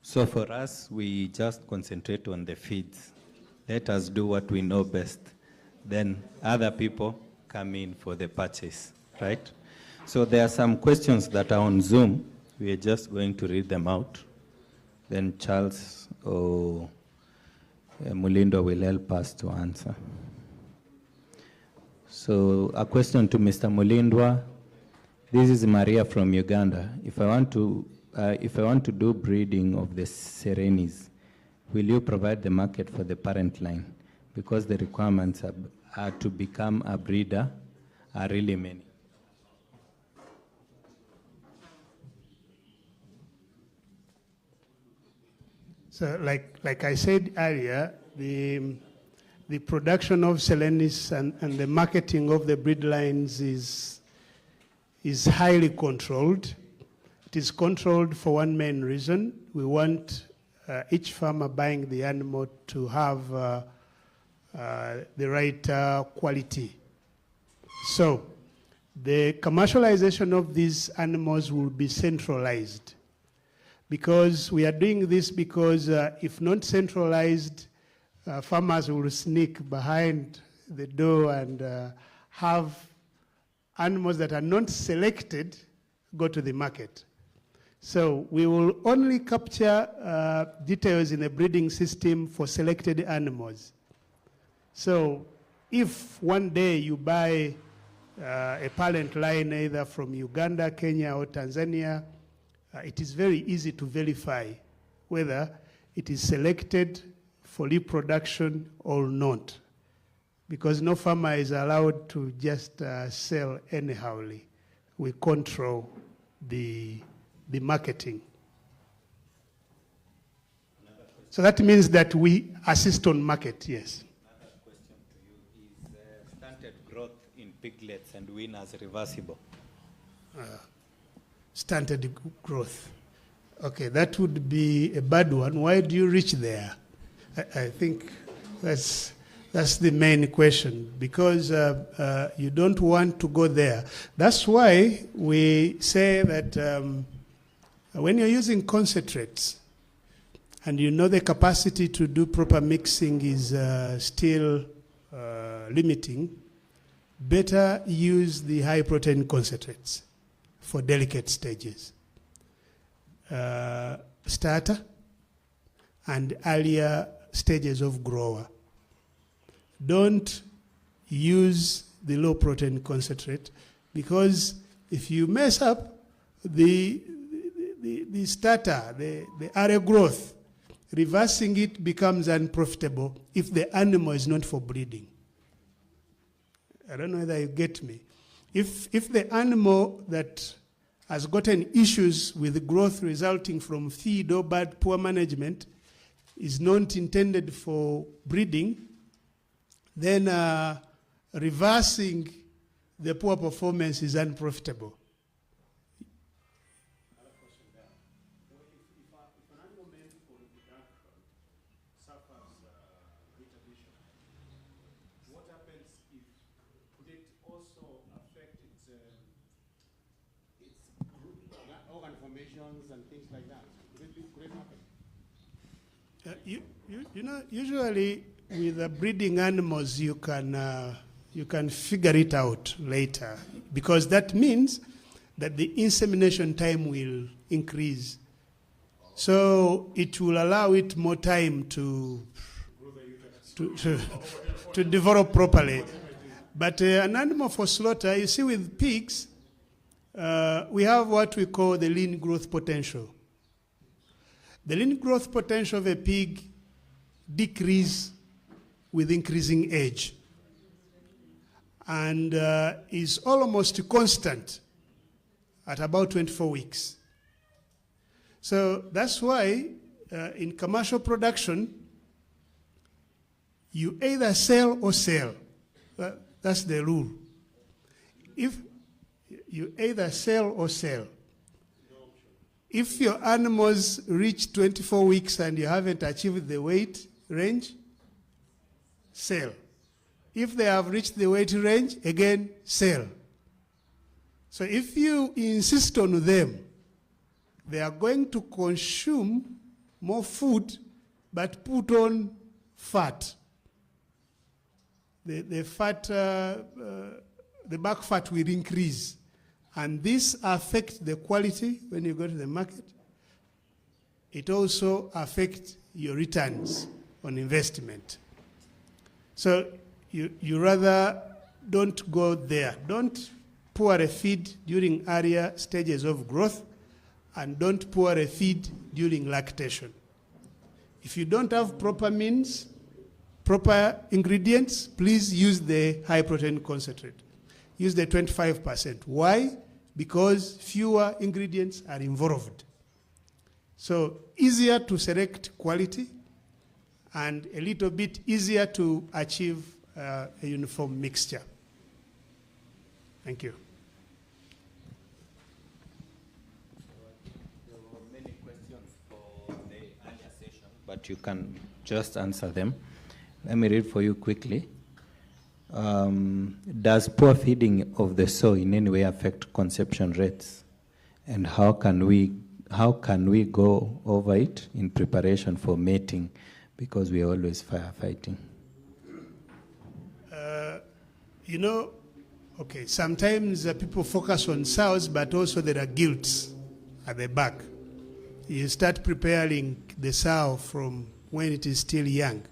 So for us, we just concentrate on the feeds. Let us do what we know best. Then other people come in for the purchase, right? So there are some questions that are on Zoom. We are just going to read them out. Then Charles or Mulindo will help us to answer. So a question to Mr. Mulindwa. This is Maria from Uganda. If I want to do breeding of the Serenis, will you provide the market for the parent line? Because the requirements are to become a breeder are really many. So like I said earlier, the production of Selenis and the marketing of the breed lines is highly controlled. It is controlled for one main reason. We want each farmer buying the animal to have the right quality. So the commercialization of these animals will be centralized, because we are doing this because if not centralized, farmers will sneak behind the door and have animals that are not selected go to the market. So we will only capture details in the breeding system for selected animals. So if one day you buy a parent line either from Uganda, Kenya, or Tanzania, it is very easy to verify whether it is selected for reproduction or not, because no farmer is allowed to just sell anyhowly. We control the marketing. So that means that we assist on market, yes. Another question to you is stunted growth in piglets and weaners reversible? Stunted growth. Okay, that would be a bad one. Why do you reach there? I think that's the main question, because you don't want to go there. That's why we say that when you're using concentrates and you know the capacity to do proper mixing is still limiting, better use the high protein concentrates for delicate stages. Starter and earlier stages of grower. Don't use the low protein concentrate, because if you mess up the starter, the early growth, reversing it becomes unprofitable if the animal is not for breeding. I don't know whether you get me. If the animal that has gotten issues with growth resulting from feed or bad poor management is not intended for breeding, then reversing the poor performance is unprofitable. complications and things like that? Could it happen? You know, usually with the breeding animals, you can figure it out later, because that means that the insemination time will increase. So it will allow it more time to develop properly. But an animal for slaughter, you see with pigs, we have what we call the lean growth potential. The lean growth potential of a pig decreases with increasing age, and is almost constant at about 24 weeks. So that's why in commercial production, you either sell or sell. That's the rule. If you either sell or sell. If your animals reach 24 weeks and you haven't achieved the weight range, sell. If they have reached the weight range, again, sell. So if you insist on them, they are going to consume more food but put on fat. The fat, the back fat will increase. And this affects the quality when you go to the market. It also affects your returns on investment. So you rather don't go there. Don't pour a feed during earlier stages of growth, and don't pour a feed during lactation. If you don't have proper means, proper ingredients, please use the high protein concentrate. Use the 25%. Why? Because fewer ingredients are involved. So easier to select quality and a little bit easier to achieve a uniform mixture. Thank you. There were many questions for the earlier session, but you can just answer them. Let me read for you quickly. Does poor feeding of the sow in any way affect conception rates? And how can we go over it in preparation for mating, because we are always firefighting? You know, okay, sometimes people focus on sows, but also there are gilts at the back. You start preparing the sow from when it is still young.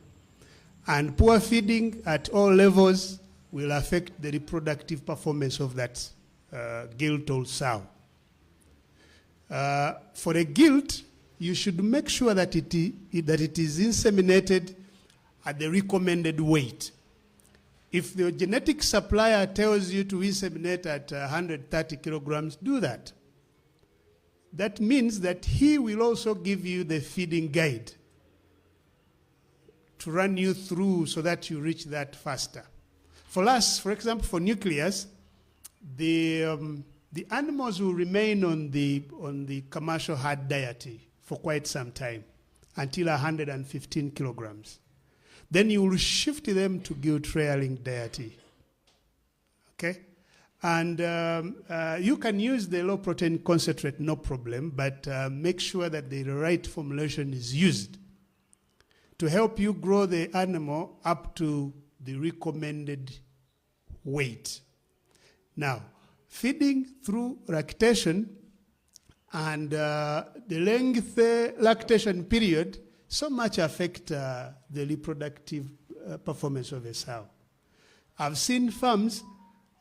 And poor feeding at all levels will affect the reproductive performance of that gilt or sow. For a gilt, you should make sure that it is inseminated at the recommended weight. If the genetic supplier tells you to inseminate at 130 kilograms, do that. That means that he will also give you the feeding guide to run you through so that you reach that faster. For us, for example, for nucleus, the animals will remain on the commercial hard diet for quite some time, until 115 kilograms. Then you will shift them to gilt-rearing diet. Okay? And you can use the low-protein concentrate, no problem, but make sure that the right formulation is used to help you grow the animal up to the recommended weight. Now, feeding through lactation and the length lactation period so much affect the reproductive performance of a sow. I've seen farms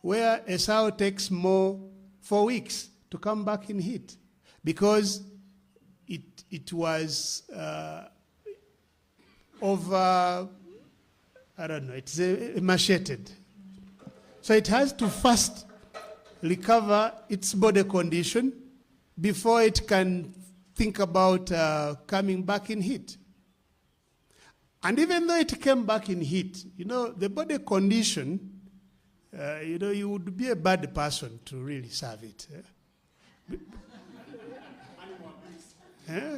where a sow takes 4 weeks to come back in heat because it was over, I don't know, it's emaciated. So it has to first recover its body condition before it can think about coming back in heat. And even though it came back in heat, the body condition, you would be a bad person to really serve it.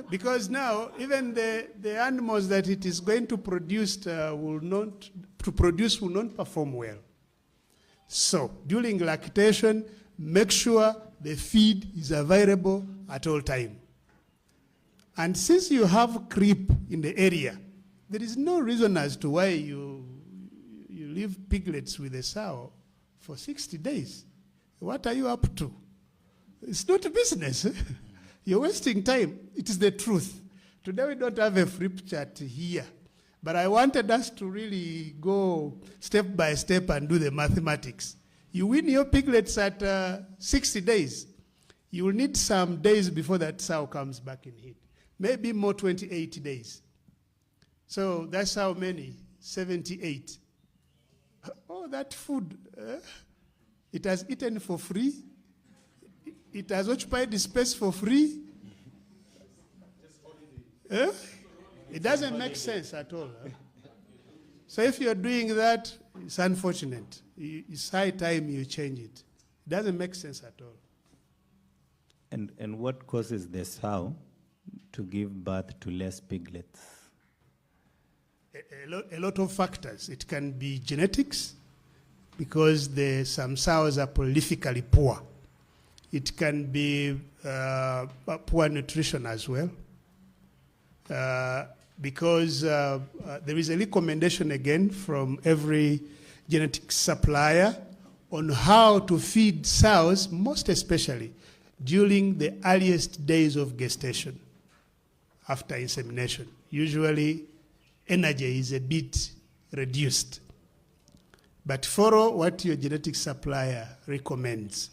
Because now, even the animals that it is going to produce will not perform well. So, during lactation, make sure the feed is available at all time. And since you have creep in the area, there is no reason as to why you leave piglets with a sow for 60 days. What are you up to? It's not a business. You're wasting time. It is the truth. Today we don't have a flip chart here, but I wanted us to really go step by step and do the mathematics. You win your piglets at 60 days. You will need some days before that sow comes back in heat. Maybe more 28 days. So that's how many? 78. Oh, that food, it has eaten for free. It has occupied the space for free. It doesn't make sense at all. So if you're doing that, it's unfortunate. It's high time you change it. It doesn't make sense at all. And what causes the sow to give birth to less piglets? A lot of factors. It can be genetics, because some sows are prolifically poor. It can be poor nutrition as well. Because there is a recommendation again from every genetic supplier on how to feed sows, most especially during the earliest days of gestation after insemination. Usually energy is a bit reduced. But follow what your genetic supplier recommends.